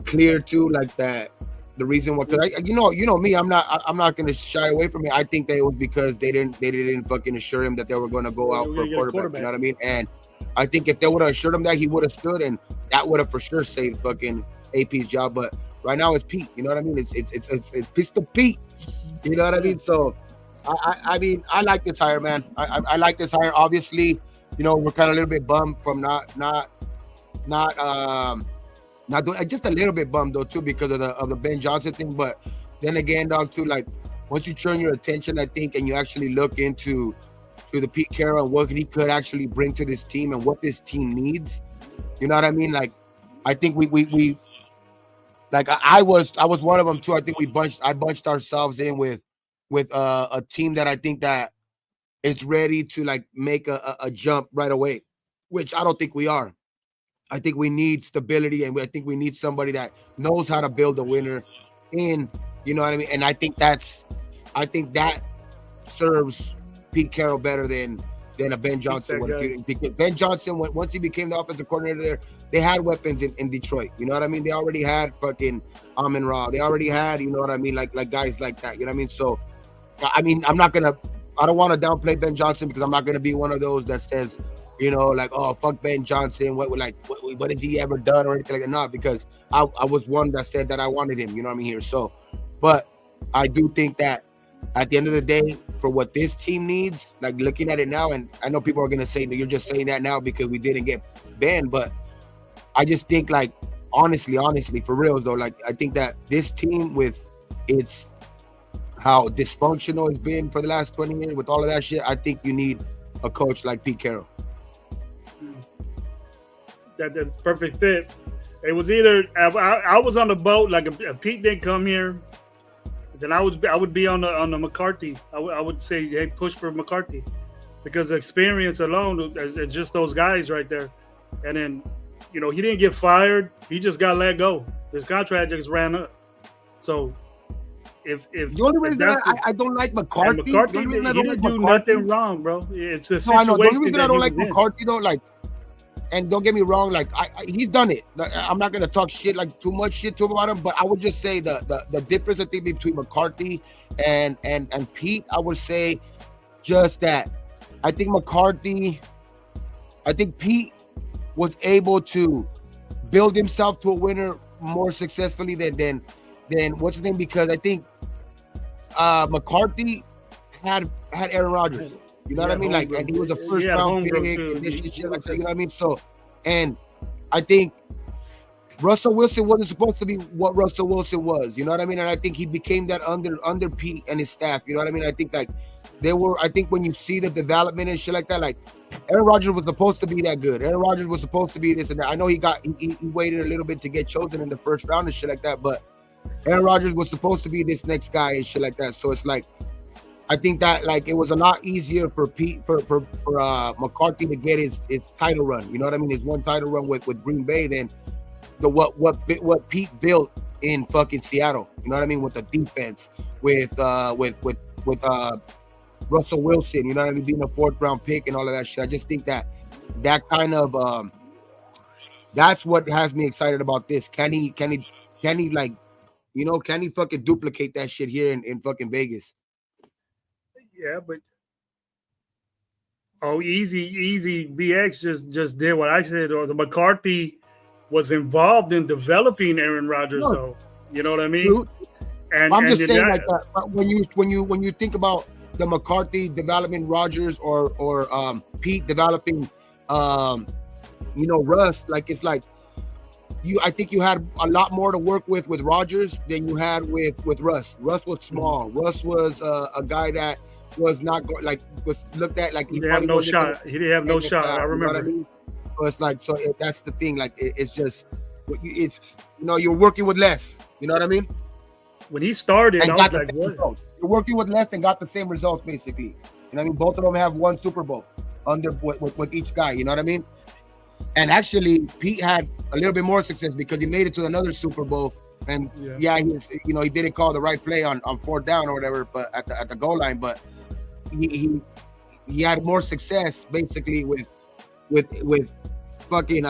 clear to that. The reason why, because you know me, I'm not going to shy away from it. I think that it was because they didn't fucking assure him that they were going to go out for a quarterback. You know what I mean? And I think if they would have assured him that, he would have stood, and that would have for sure saved fucking AP's job. But right now it's Pete. You know what I mean? It's Pistol Pete. You know what I mean? So I mean, I like this hire, man. I like this hire. Obviously, we're kind of a little bit bummed from not doing, just a little bit bummed though too, because of the Ben Johnson thing. But then again, dog, too, once you turn your attention, I think, and you actually look into the Pete Carroll and what he could actually bring to this team and what this team needs, you know what I mean? I think we I was one of them too. I think I bunched ourselves in with a team that I think that is ready to make a jump right away, which I don't think we are. I think we need stability, and I think we need somebody that knows how to build a winner in, you know what I mean? And I think that serves Pete Carroll better than a Ben Johnson would. Because Ben Johnson, once he became the offensive coordinator there, they had weapons in Detroit. You know what I mean? They already had fucking Amon-Ra. They already had, you know what I mean, like guys like that. You know what I mean? So, I mean, I don't want to downplay Ben Johnson, because I'm not gonna be one of those that says, oh, fuck Ben Johnson. What has he ever done or anything like that? No, because I was one that said that I wanted him. You know what I mean here. So, but I do think that at the end of the day, for what this team needs, looking at it now, and I know people are gonna say that you're just saying that now because we didn't get Ben, but I just think honestly, for real though, I think that this team, with its how dysfunctional it's been for the last 20 years with all of that shit, I think you need a coach like Pete Carroll. That's perfect fit. It was either I was on the boat, if Pete didn't come here, then I would be on the McCarthy. I would say, hey, push for McCarthy, because the experience alone is just those guys right there. And then, he didn't get fired. He just got let go. His contract just ran up. So if the only reason I don't like McCarthy, he didn't do nothing wrong, bro. It's a situation. I know. The only reason I don't like McCarthy, though, like, and don't get me wrong, like he's done it. I'm not gonna talk shit, like too much shit to him about him, but I would just say the difference I think between McCarthy and Pete, I would say just that I think Pete was able to build himself to a winner more successfully than what's his name, because I think McCarthy had Aaron Rodgers. You know what I mean? Like, and he was a first round pick and this shit like that. You know what I mean? So, and I think Russell Wilson wasn't supposed to be what Russell Wilson was. You know what I mean? And I think he became that under Pete and his staff. You know what I mean? I think like I think when you see the development and shit like that, like Aaron Rodgers was supposed to be that good. Aaron Rodgers was supposed to be this and that. I know he waited a little bit to get chosen in the first round and shit like that, but Aaron Rodgers was supposed to be this next guy and shit like that. So it's like, I think that like it was a lot easier for McCarthy to get his title run. You know what I mean? His one title run with Green Bay than what Pete built in fucking Seattle. You know what I mean? With the defense, with Russell Wilson. You know what I mean? Being a 4th round pick and all of that shit. I just think that kind of that's what has me excited about this. Can he like, can he fucking duplicate that shit here in fucking Vegas? Yeah, but easy BX just did what I said, or the McCarthy was involved in developing Aaron Rodgers, though. You know what I mean? True. And I'm just saying like that. But when you think about the McCarthy developing Rodgers or Pete developing Russ, like it's like I think you had a lot more to work with Rodgers than you had with Russ. Russ was small. Russ was a guy that was not was looked at like he didn't have no shot. He didn't have no shot. I remember. You know what I mean? So it's like that's the thing. Like it's just you're working with less. You know what I mean? When he started, I was like, what? Results. You're working with less and got the same results basically. You know what I mean? Both of them have one Super Bowl with each guy. You know what I mean? And actually, Pete had a little bit more success because he made it to another Super Bowl. And he didn't call the right play on 4th down or whatever, but at the goal line. But he had more success basically with fucking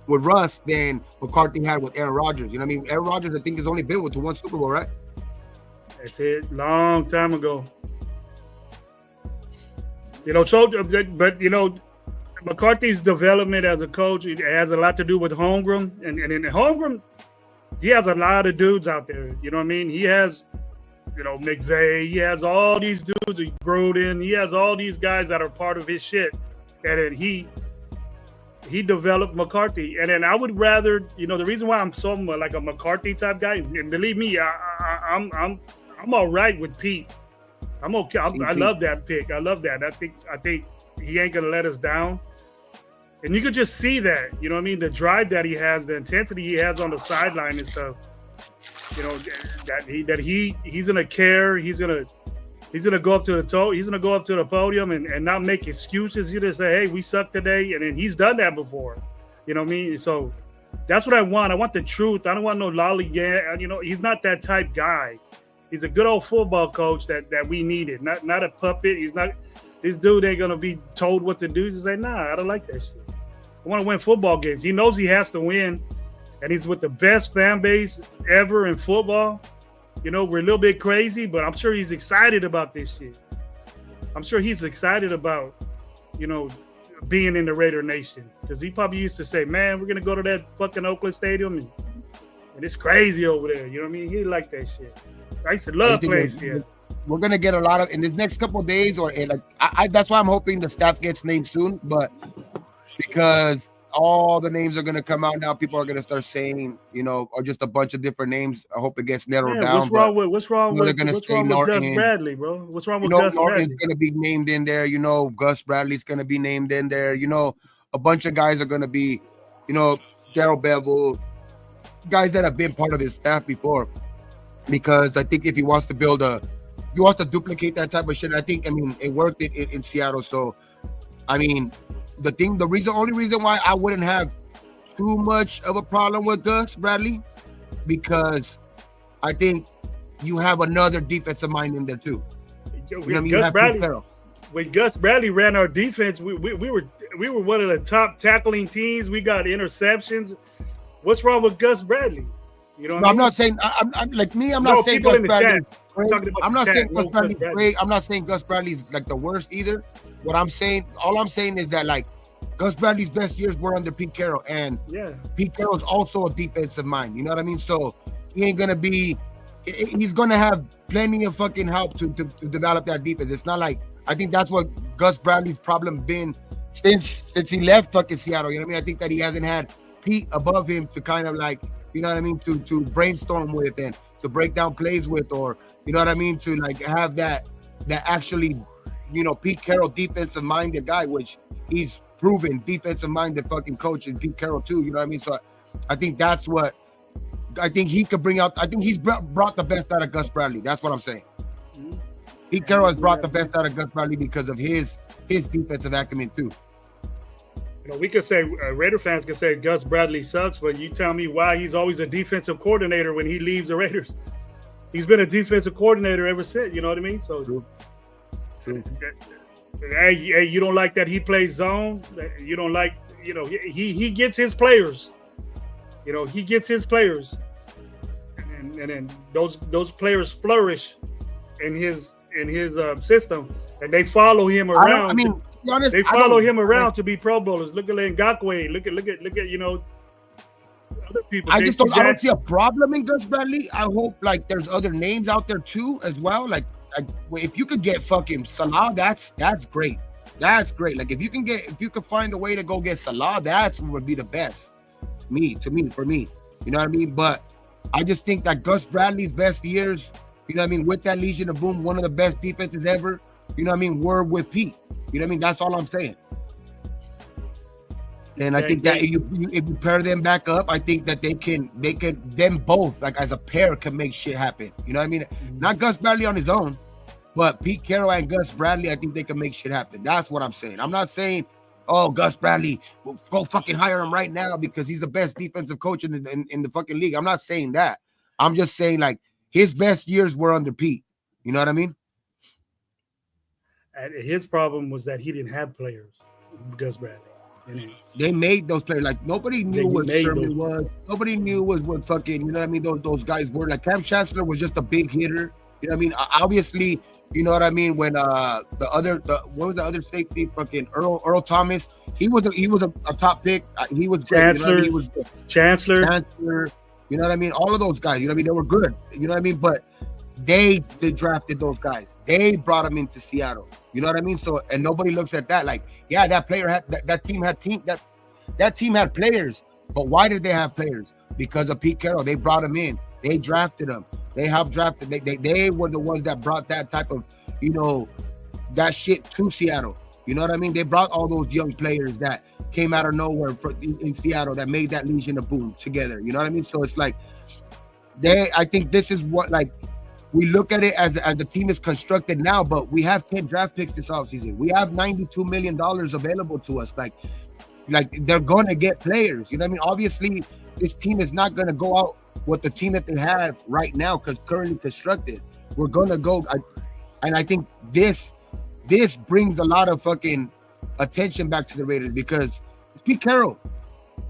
with Russ than McCarthy had with Aaron Rodgers. You know what I mean? Aaron Rodgers, I think, has only been to one Super Bowl, right? That's it. Long time ago. But McCarthy's development as a coach, it has a lot to do with Holmgren. And in Holmgren, he has a lot of dudes out there. You know what I mean? He has, McVay. He has all these dudes, Gruden. He has all these guys that are part of his shit. And then he developed McCarthy. And then I would rather, the reason why I'm so like a McCarthy type guy, and believe me, I'm all right with Pete. I'm okay. I love that pick. I love that. I think he ain't gonna let us down. And you could just see that, you know what I mean? The drive that he has, the intensity he has on the sideline and stuff. He's gonna care. He's gonna go up to the podium and not make excuses. He's gonna say, hey, we suck today. And then he's done that before. You know what I mean? So that's what I want. I want the truth. I don't want no lollygag. He's not that type guy. He's a good old football coach that we needed. Not a puppet. He's not. This dude ain't gonna be told what to do. He's like, nah, I don't like that shit. I want to win football games. He knows he has to win, and he's with the best fan base ever in football. We're a little bit crazy, but I'm sure he's excited about this shit. I'm sure he's excited about, being in the Raider Nation, because he probably used to say, man, we're gonna go to that fucking Oakland Stadium and it's crazy over there. You know what I mean? He liked that shit. I used to love playing here. We're gonna get a lot of in the next couple of days, or that's why I'm hoping the staff gets named soon. But because all the names are gonna come out now, people are gonna start saying, or just a bunch of different names. I hope it gets narrowed down. What's wrong with Gus Bradley, bro? What's wrong with Gus Norton's Bradley? Gonna be named in there. Gus Bradley's gonna be named in there. A bunch of guys are gonna be, Darrell Bevel, guys that have been part of his staff before. Because I think if he wants to build a you want to duplicate that type of shit. I mean, it worked in Seattle. So, I mean, only reason why I wouldn't have too much of a problem with Gus Bradley, because I think you have another defensive mind in there too. When Gus Bradley ran our defense, we were one of the top tackling teams. We got interceptions. What's wrong with Gus Bradley? You know, I'm not saying I'm like me. I'm not saying Gus Bradley. I'm not saying Gus Bradley's great. I'm not saying Gus Bradley's like the worst either. All I'm saying is that like Gus Bradley's best years were under Pete Carroll, and Pete Carroll's also a defensive mind. You know what I mean? So he ain't gonna be. He's gonna have plenty of fucking help to develop that defense. It's not like, I think that's what Gus Bradley's problem been since he left fucking Seattle. You know what I mean? I think that he hasn't had Pete above him to kind of like, you know what I mean, to brainstorm with and to break down plays with, or you know what I mean, to like have that actually, you know, Pete Carroll defensive minded guy, which he's proven defensive minded fucking coach in Pete Carroll too. You know what I mean? So I think that's what I think he could bring out. I think he's brought the best out of Gus Bradley. That's what I'm saying. Pete Carroll has brought the best out of Gus Bradley because of his defensive acumen too. You know, we could say Raider fans could say Gus Bradley sucks, but you tell me why he's always a defensive coordinator when he leaves the Raiders. He's been a defensive coordinator ever since. You know what I mean? So true. Hey, you don't like that he plays zone? You don't like, you know, he gets his players. You know, he gets his players, and then those players flourish in his system, and they follow him around. They follow him around to be Pro Bowlers. Look at Ngakwe. Look at you know, other people. I don't see a problem in Gus Bradley. I hope like there's other names out there too as well. Like if you could get fucking Salah, that's great. That's great. Like if you can find a way to go get Salah, that's what would be the best. For me, you know what I mean? But I just think that Gus Bradley's best years, you know what I mean, with that Legion of Boom, one of the best defenses ever, you know what I mean, were with Pete. You know what I mean? That's all I'm saying. And I think that if you pair them back up, I think that they could them both, like as a pair, can make shit happen. You know what I mean? Not Gus Bradley on his own, but Pete Carroll and Gus Bradley, I think they can make shit happen. That's what I'm saying. I'm not saying, oh, Gus Bradley, go fucking hire him right now because he's the best defensive coach in the fucking league. I'm not saying that. I'm just saying like his best years were under Pete. You know what I mean? And his problem was that he didn't have players, Gus Bradley. They made those players. Like nobody knew what Sherman was. Nobody knew what fucking, you know what I mean, those guys were. Like Cam Chancellor was just a big hitter. You know what I mean? Obviously, you know what I mean, when what was the other safety, fucking Earl Thomas, he was a top pick. He was great. Chancellor, you know what I mean? Chancellor, you know what I mean? All of those guys, you know what I mean? They were good. You know what I mean? But they drafted those guys. They brought them into Seattle. You know what I mean? So, and nobody looks at that like, yeah, that player had that team had players. But why did they have players? Because of Pete Carroll. They brought him in. They drafted him. They helped draft it. They were the ones that brought that type of, you know, that shit to Seattle. You know what I mean? They brought all those young players that came out of nowhere in Seattle that made that Legion of Boom together. You know what I mean? So it's like, I think this is what, like, we look at it as the team is constructed now, but we have 10 draft picks this offseason. We have $92 million available to us. Like they're going to get players. You know what I mean? Obviously, this team is not going to go out with the team that they have right now because currently constructed. We're going to go. And I think this brings a lot of fucking attention back to the Raiders because it's Pete Carroll.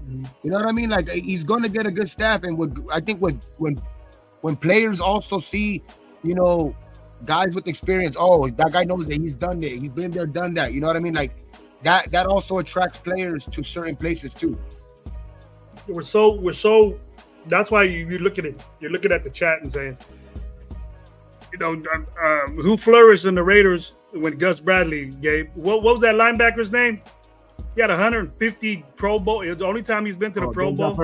You know what I mean? Like he's going to get a good staff. And I think when players also see, you know, guys with experience, oh, that guy knows that he's done it. He's been there, done that. You know what I mean? Like that also attracts players to certain places too. We're so. That's why you're looking at the chat and saying, you know, who flourished in the Raiders when Gus Bradley gave. What was that linebacker's name? He had 150 Pro Bowl. It was the only time he's been to the Pro Bowl.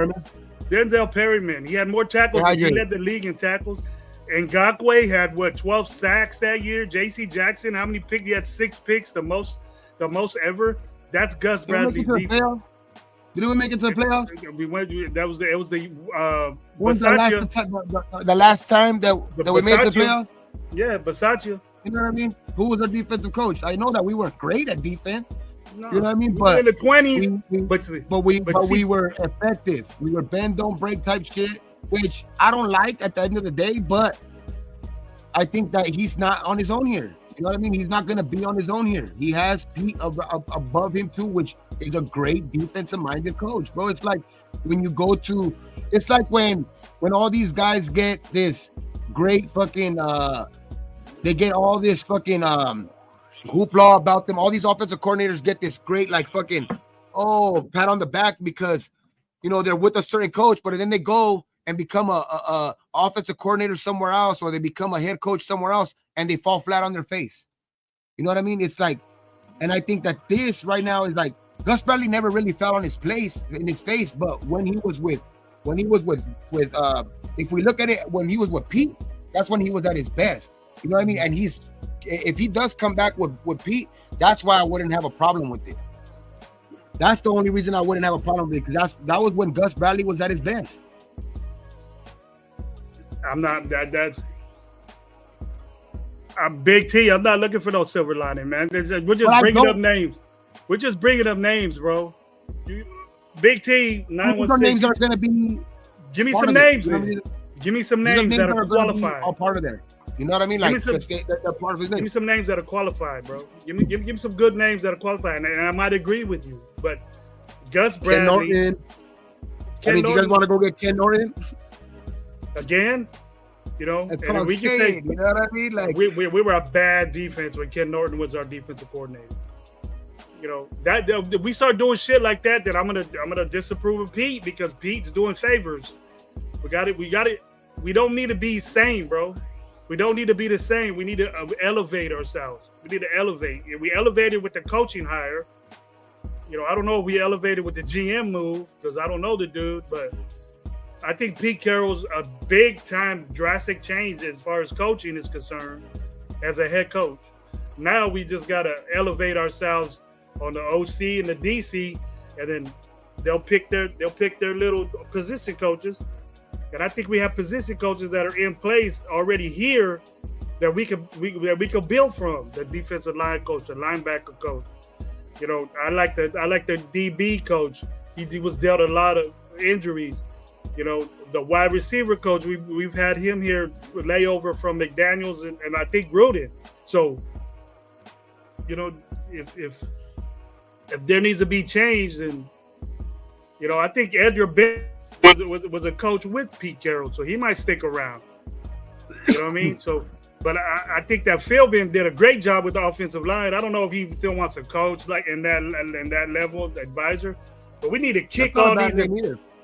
Denzel Perryman. He had more tackles. He led the league in tackles. And Ngakwe had 12 sacks that year. J.C. Jackson, how many picks? He had 6 picks, the most ever. That's Gus Bradley's defense. Did we make it to the playoffs? We went. That was the. It was the. When was the last time that we made it to the playoffs? Yeah, Basaccia. You know what I mean? Who was our defensive coach? I know that we weren't great at defense. No, you know what I mean? we But were in the 20s, we were effective. We were bend don't break type shit, which I don't like at the end of the day. But I think that he's not on his own here. You know what I mean? He's not going to be on his own here. He has Pete above him too, which is a great defensive-minded coach, bro. It's like when you go to, it's like when all these guys get this great fucking, they get all this fucking hoopla about them. All these offensive coordinators get this great like fucking, pat on the back because, you know, they're with a certain coach, but then they go and become a offensive coordinator somewhere else, or they become a head coach somewhere else, and they fall flat on their face. You know what I mean? It's like, and I think that this right now is like, Gus Bradley never really fell on his face, but when he was with, if we look at it, when he was with Pete, that's when he was at his best. You know what I mean? And if he does come back with Pete, that's why I wouldn't have a problem with it. That's the only reason I wouldn't have a problem with it, because that was when Gus Bradley was at his best. I'm not that's I'm Big T. I'm not looking for no silver lining, man. We're just bringing up names. We're just bringing up names, bro. Big T, 916. Names are going to be. Give me some names. Give me some names that are qualified. All part of there. You know what I mean? Like, they're part of his name. Give me some names that are qualified, bro. Give me some good names that are qualified, and I might agree with you. But Gus Bradley, Ken Norton. Do you guys want to go get Ken Norton again? You know, and we can say, you know what I mean? Like we were a bad defense when Ken Norton was our defensive coordinator. You know, that we start doing shit like that, then I'm gonna disapprove of Pete, because Pete's doing favors. We got it. We don't need to be same, bro. We don't need to be the same. We need to elevate ourselves. We need to elevate. And we elevated with the coaching hire. You know, I don't know if we elevated with the GM move, because I don't know the dude, but I think Pete Carroll's a big time drastic change as far as coaching is concerned as a head coach. Now we just got to elevate ourselves on the OC and the DC, and then they'll pick their little position coaches. And I think we have position coaches that are in place already here that we could build from. The defensive line coach, the linebacker coach. You know, I like the DB coach. He was dealt a lot of injuries. You know, the wide receiver coach, we've had him here layover from McDaniels and I think Gruden. So, you know, if there needs to be change, then, you know, I think Edgar Ben was a coach with Pete Carroll, so he might stick around. You know what I mean? So, but I think that Philbin did a great job with the offensive line. I don't know if he still wants to coach like in that level, advisor, but we need to kick all these.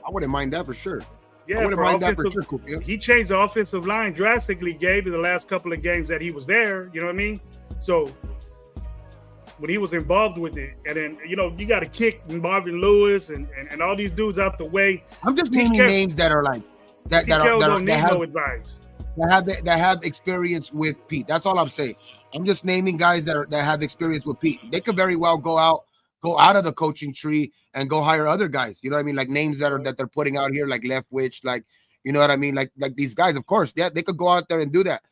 I wouldn't mind that for sure. Yeah, I wouldn't mind that for sure. Cool. He changed the offensive line drastically, Gabe, in the last couple of games that he was there. You know what I mean? So when he was involved with it, and then, you know, you got to kick Marvin Lewis and all these dudes out the way. I'm just naming names that are like that have experience with Pete. That's all I'm saying. I'm just naming guys that have experience with Pete. They could very well go out of the coaching tree and go hire other guys. You know what I mean? Like names that they're putting out here, like Leftwich, like, you know what I mean? Like these guys, of course, yeah, they could go out there and do that.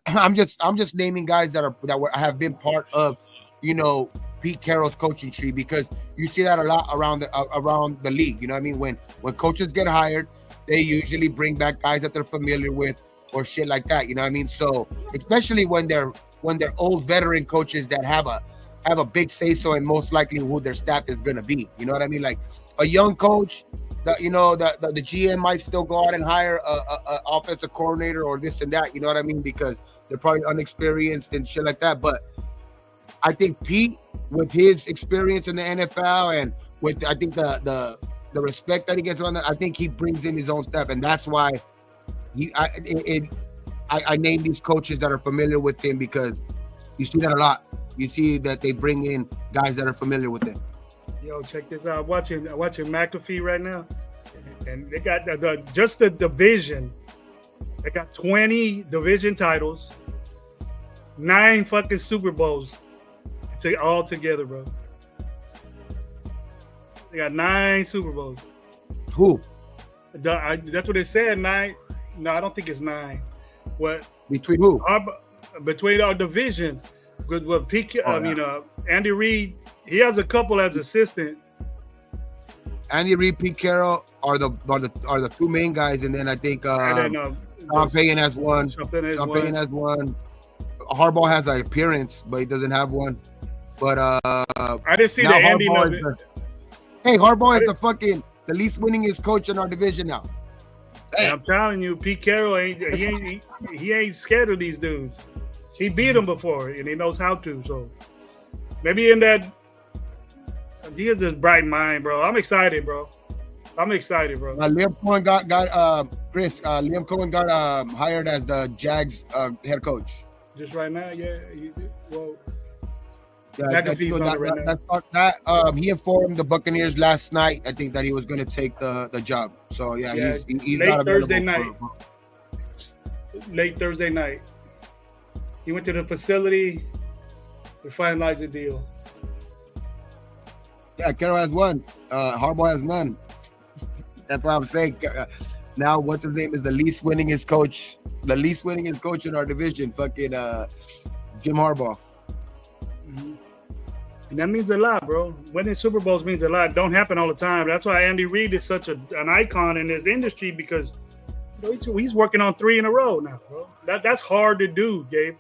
I'm just naming guys that have been part of, you know, Pete Carroll's coaching tree, because you see that a lot around the league. You know what I mean? When coaches get hired, they usually bring back guys that they're familiar with or shit like that. You know what I mean? So especially when they're old veteran coaches that have a big say so and most likely who their staff is gonna be. You know what I mean? Like a young coach, the GM might still go out and hire a offensive coordinator or this and that. You know what I mean? Because they're probably unexperienced and shit like that. But I think Pete, with his experience in the NFL and with I think the respect that he gets around that, I think he brings in his own stuff, and that's why I name these coaches that are familiar with him, because you see that a lot. You see that they bring in guys that are familiar with him. Yo, check this out. I'm watching McAfee right now, and they got just the division. They got 20 division titles, 9 fucking Super Bowls, all together, bro. They got 9 Super Bowls. Who? That's what they said. 9. No, I don't think it's 9. What Between who? Between our division with Andy Reid, he has a couple as assistant. Andy Reid, Pete Carroll are the two main guys, and then I think Sean Payton has one. Sean Payton has one. Harbaugh has an appearance, but he doesn't have one. But I didn't see the ending of it. Hey, Harbaugh is the least winningest coach in our division now. Hey. I'm telling you, Pete Carroll he ain't scared of these dudes. He beat them before, and he knows how to. So maybe in that, he has this bright mind, bro. I'm excited, bro. Liam Cohen Liam Cohen got hired as the Jags head coach. Just right now, yeah. He informed the Buccaneers last night, I think, that he was going to take the job. So he's late not Thursday night. Late Thursday night, he went to the facility to finalize the deal. Yeah, Carroll has one. Harbaugh has none. That's why I'm saying now. What's his name is the least winningest coach. The least winningest coach in our division. Fucking Jim Harbaugh. Mm-hmm. And that means a lot, bro. Winning Super Bowls means a lot. Don't happen all the time. That's why Andy Reid is such an icon in this industry, because he's working on 3 in a row now, bro. That's hard to do, Gabe.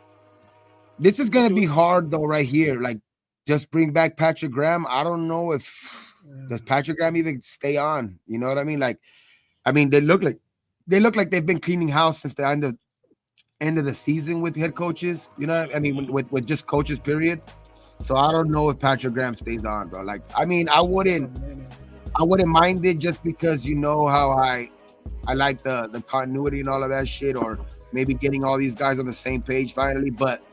This is gonna be hard though, right here. Like, just bring back Patrick Graham. I don't know if does Patrick Graham even stay on. You know what I mean? Like, they look like they've been cleaning house since the end of the season with head coaches. You know what I mean? With just coaches, period. So I don't know if Patrick Graham stays on, bro. Like, I wouldn't mind it, just because you know how I like the continuity and all of that shit, or maybe getting all these guys on the same page finally. But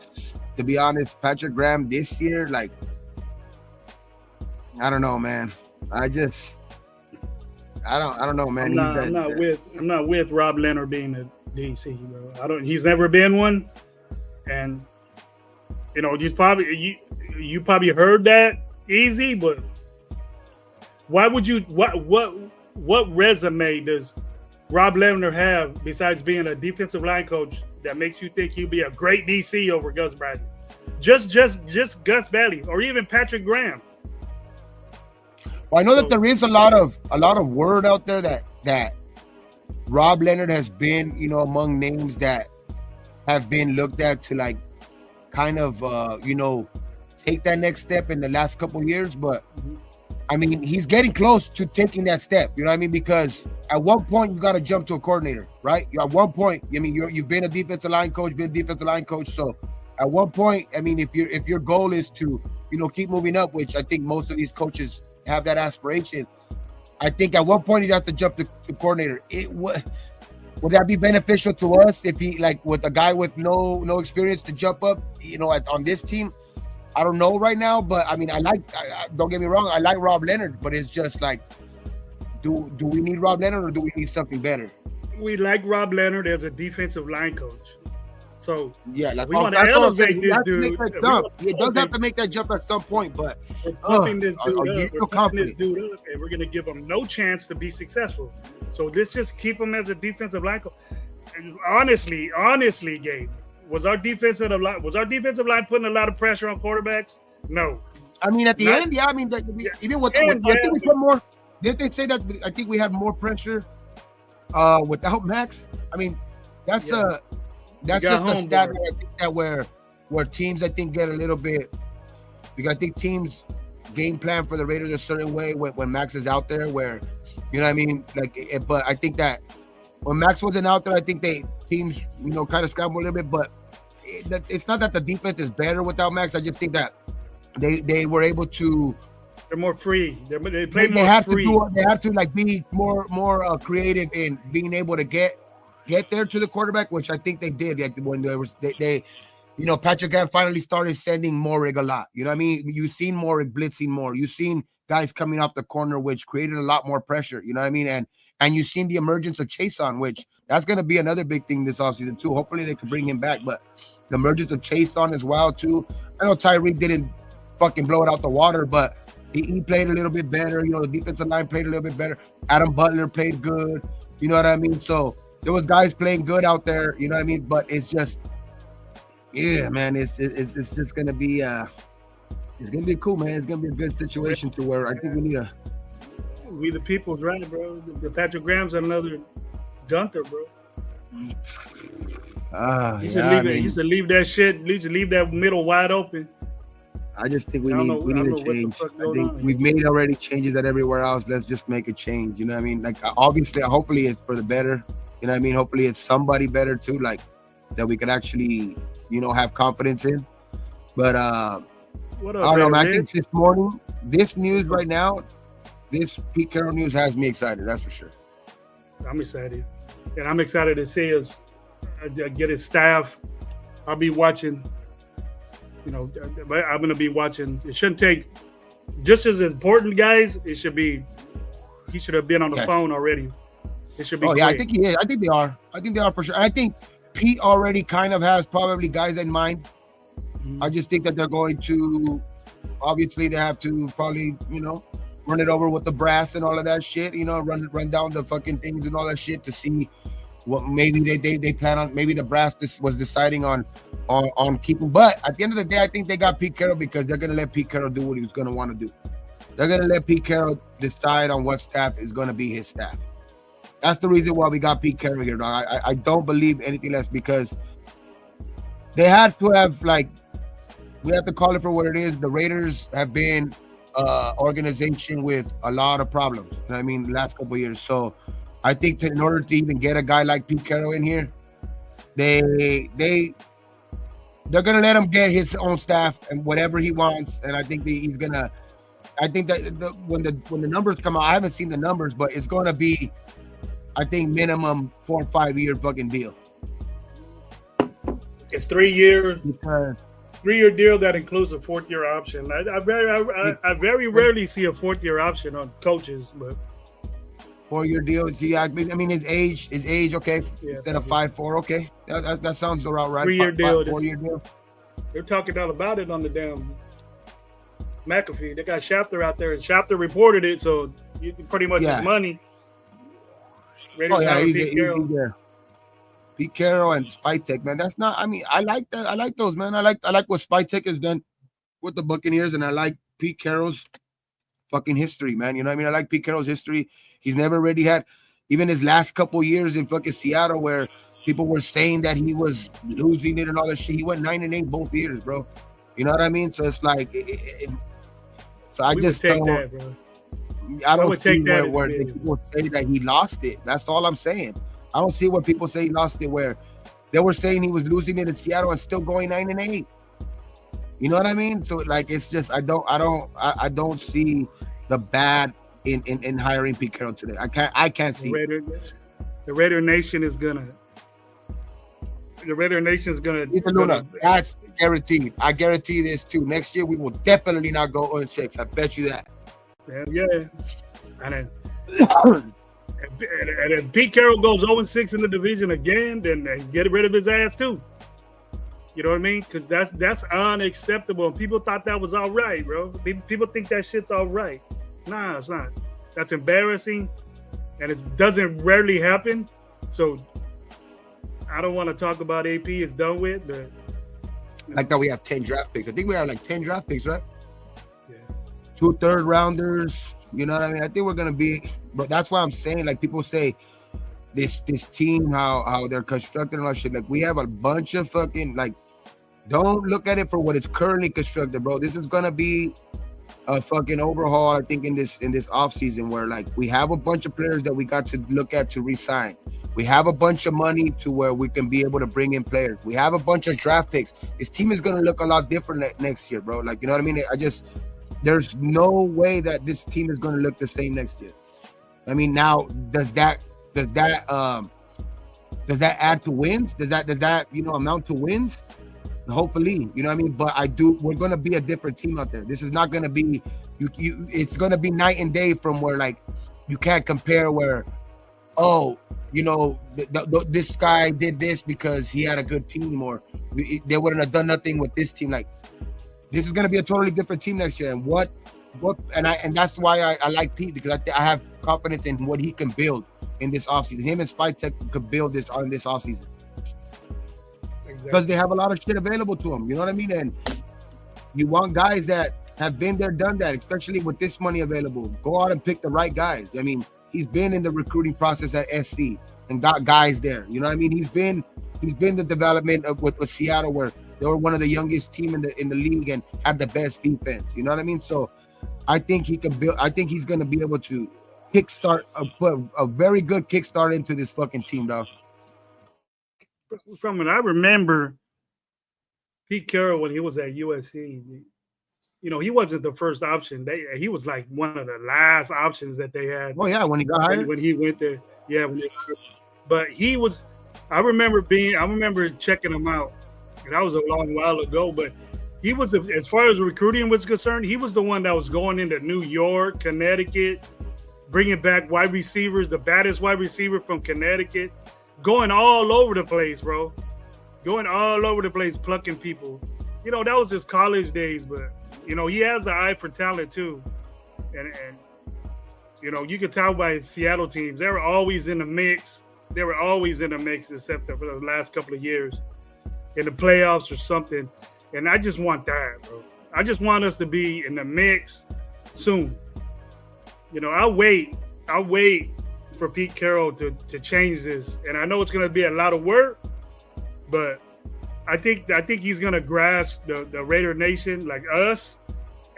to be honest, Patrick Graham this year, like, I don't know, man. I don't know, man. I'm not with Rob Leonard being a DC, bro. He's never been one, and you probably heard that easy, but why would you? What resume does Rob Leonard have besides being a defensive line coach that makes you think he'll be a great DC over Gus Bradley? Just Gus Bradley, or even Patrick Graham. Well, I know that there is a lot of word out there that Rob Leonard has been, among names that have been looked at to, like, kind of take that next step in the last couple of years. But I mean, he's getting close to taking that step. You know what I mean? Because at one point you got to jump to a coordinator, right? At one point, I mean, you've been a defensive line coach. So at one point, I mean, if your goal is to keep moving up, which I think most of these coaches have that aspiration, I think at one point you have to jump to coordinator. Would that be beneficial to us if he, like, with a guy with no experience to jump up, on this team? I don't know right now, but I mean, don't get me wrong, I like Rob Leonard, but it's just like, do we need Rob Leonard, or do we need something better? We like Rob Leonard as a defensive line coach. So yeah, like, we want to elevate this dude. He does have to make that jump at some point, but we're pumping this dude up, and we're going to give him no chance to be successful. So let's just keep him as a defensive line coach. And honestly, Gabe, was our defensive line putting a lot of pressure on quarterbacks? No. I mean, at the end, yeah. I mean, even with I think we put more. Didn't they say that? I think we had more pressure without Max. I mean, that's just a stat that I think that where teams, I think, get a little bit, because I think teams game plan for the Raiders a certain way when Max is out there, where, you know what I mean? Like, but I think that when Max wasn't out there, I think teams, kind of scramble a little bit, but it's not that the defense is better without Max. I just think that they were able to. They're more free. They play more free. They have to like be more creative in being able to get there to the quarterback, which I think they did. Like, when they Patrick Graham finally started sending Morig a lot. You know what I mean? You've seen Morig blitzing more. You've seen guys coming off the corner, which created a lot more pressure. You know what I mean? And you've seen the emergence of Chason, which that's going to be another big thing this offseason too. Hopefully they can bring him back, but the emergence of Chason as well too. I know Tyreek didn't fucking blow it out the water, but he played a little bit better. The defensive line played a little bit better. Adam Butler played good. You know what I mean? So there was guys playing good out there, you know what I mean? But it's just, yeah, man, it's just gonna be it's gonna be cool, man. It's gonna be a good situation to where I think we need a. We the people's right, bro. The Patrick Graham's another Gunther, bro. You should leave that shit. You should leave that middle wide open. I just think we need a change. I think we've made already changes that everywhere else. Let's just make a change. You know what I mean? Like obviously, hopefully it's for the better. You know what I mean? Hopefully it's somebody better too, like that we could actually, have confidence in. But what up, I don't know, man. I think this morning, this news right now, this Pete Carroll news has me excited. That's for sure. I'm excited, and I'm excited to see us get his staff. I'll be watching. I'm going to be watching. It shouldn't take just as important, guys. He should have been on the phone already. It should be. Yeah, I think he is. I think they are. I think they are for sure. And I think Pete already kind of has probably guys in mind. Mm-hmm. I just think that they're going to, obviously, they have to probably, run it over with the brass and all of that shit. Run down the fucking things and all that shit to see what maybe they plan on. Maybe the brass was deciding on keeping. But at the end of the day, I think they got Pete Carroll because they're gonna let Pete Carroll do what he was gonna want to do. They're gonna let Pete Carroll decide on what staff is gonna be his staff. That's the reason why we got Pete Carroll here, dog. I don't believe anything less because they had to have we have to call it for what it is. The Raiders have been organization with a lot of problems. You know what I mean, the last couple of years. So I think in order to even get a guy like Pete Carroll in here, they're gonna let him get his own staff and whatever he wants. And I think he's gonna. I think that when the numbers come out, I haven't seen the numbers, but it's gonna be, I think, minimum 4 or 5 year fucking deal. It's 3 years. 3-year deal that includes a 4th year option. I very rarely see a 4th year option on coaches, but 4-year deal. See, I mean, his age, okay. Instead of 5-4, okay. That sounds the route, right? 3-year deal. 4-year deal. They're talking all about it on the damn McAfee. They got Schefter out there, and Schefter reported it, so you pretty much his money. He's Pete Carroll and Spytek, man. That's not. I mean, I like that. I like those, man. I like what Spytek has done with the Buccaneers, and I like Pete Carroll's fucking history, man. You know what I mean? I like Pete Carroll's history. He's never really had, even his last couple years in fucking Seattle, where people were saying that he was losing it and all that shit. He went 9-8 both years, bro. You know what I mean? So it's like, so I just don't. That, bro. I don't see where people say that he lost it. That's all I'm saying. I don't see where people say he lost it, where they were saying he was losing it in Seattle and still going 9-8. You know what I mean? So like, it's just I don't see the bad in hiring Pete Carroll today. I can't see. The Raider Nation is gonna. That's guaranteed. I guarantee this too. Next year we will definitely not go 0-6. I bet you that. Yeah. And if Pete Carroll goes 0-6 in the division again, then they get rid of his ass too. You know what I mean? Because that's unacceptable. People thought that was all right, bro. People think that shit's all right. Nah, it's not. That's embarrassing, and it doesn't rarely happen. So I don't want to talk about AP. It's done with. But like that, we have 10 draft picks. I think we have like 10 draft picks, right? Yeah. 2 third-rounders. You know what I mean? I think we're gonna be, but that's why I'm saying, like, people say this team, how they're constructed and all that shit. Like, we have a bunch of fucking, like, don't look at it for what it's currently constructed, bro. This is gonna be a fucking overhaul, I think, in this off season, where like we have a bunch of players that we got to look at to re-sign. We have a bunch of money to where we can be able to bring in players. We have a bunch of draft picks. This team is gonna look a lot different next year, bro. Like, you know what I mean? There's no way that this team is going to look the same next year. I mean, now does that add to wins? Does that amount to wins? Hopefully, you know what I mean. But we're going to be a different team out there. This is not going to be it's going to be night and day from where, like, you can't compare where, this guy did this because he had a good team, or they wouldn't have done nothing with this team. Like, this is going to be a totally different team next year, and that's why I like Pete, because I have confidence in what he can build. in this offseason. Him and Spytek could build this on this offseason. Exactly. Because they have a lot of shit available to them. You know what I mean? And you want guys that have been there, done that, especially with this money available. Go out and pick the right guys. I mean, he's been in the recruiting process at SC and got guys there. You know what I mean? He's been the development of with Seattle, where they were one of the youngest team in the league and had the best defense. You know what I mean? So I think he can build. I think he's going to be able to put a very good kickstart into this fucking team, dog. From what I remember, Pete Carroll, when he was at USC, you know, he wasn't the first option. He was like one of the last options that they had. Oh yeah, when he got hired, when he went there, yeah. But he was. I remember checking him out. And that was a long while ago. But he was, as far as recruiting was concerned, he was the one that was going into New York, Connecticut, bringing back wide receivers, the baddest wide receiver from Connecticut, going all over the place, bro. Going all over the place, plucking people. You know, that was his college days, but, you know, he has the eye for talent, too. And you know, you could tell by his Seattle teams. They were always in the mix. They were always in the mix, except for the last couple of years in the playoffs or something. And I just want that, bro. I just want us to be in the mix soon. You know, I'll wait for Pete Carroll to change this. And I know it's going to be a lot of work, but I think he's going to grasp the Raider Nation like us,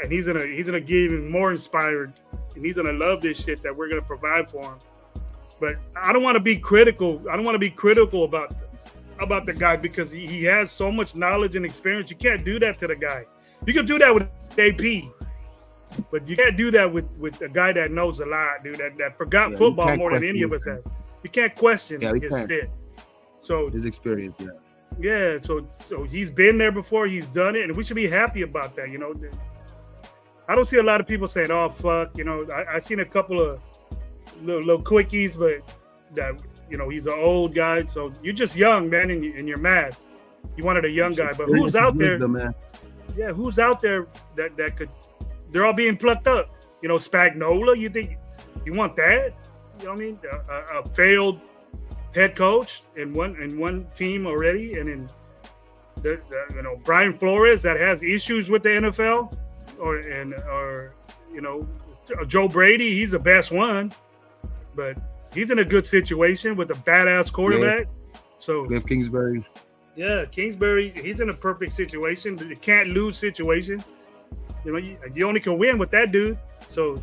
and he's gonna get even more inspired, and he's going to love this shit that we're going to provide for him. But I don't want to be critical. I don't want to be critical about the guy because he has so much knowledge and experience. You can't do that to the guy. You can do that with AP, but you can't do that with a guy that knows a lot, dude. That forgot football more than any of us has. You can't question his fit. So his experience, yeah. So he's been there before. He's done it, and we should be happy about that. You know, I don't see a lot of people saying, "Oh fuck," you know. I seen a couple of little quickies, but that, you know, he's an old guy, so you're just young, man, and you're mad. You wanted a young guy, but who's out there? Man. Yeah, who's out there that could? They're all being plucked up. You know, Spagnuolo. You think you want that? You know what I mean? A failed head coach in one team already, and in you know, Brian Flores that has issues with the NFL, or you know, Joe Brady. He's the best one. But he's in a good situation with a badass quarterback. Yeah. So Cliff Kingsbury. Yeah, Kingsbury, he's in a perfect situation. The can't lose situation. You know, you only can win with that dude. So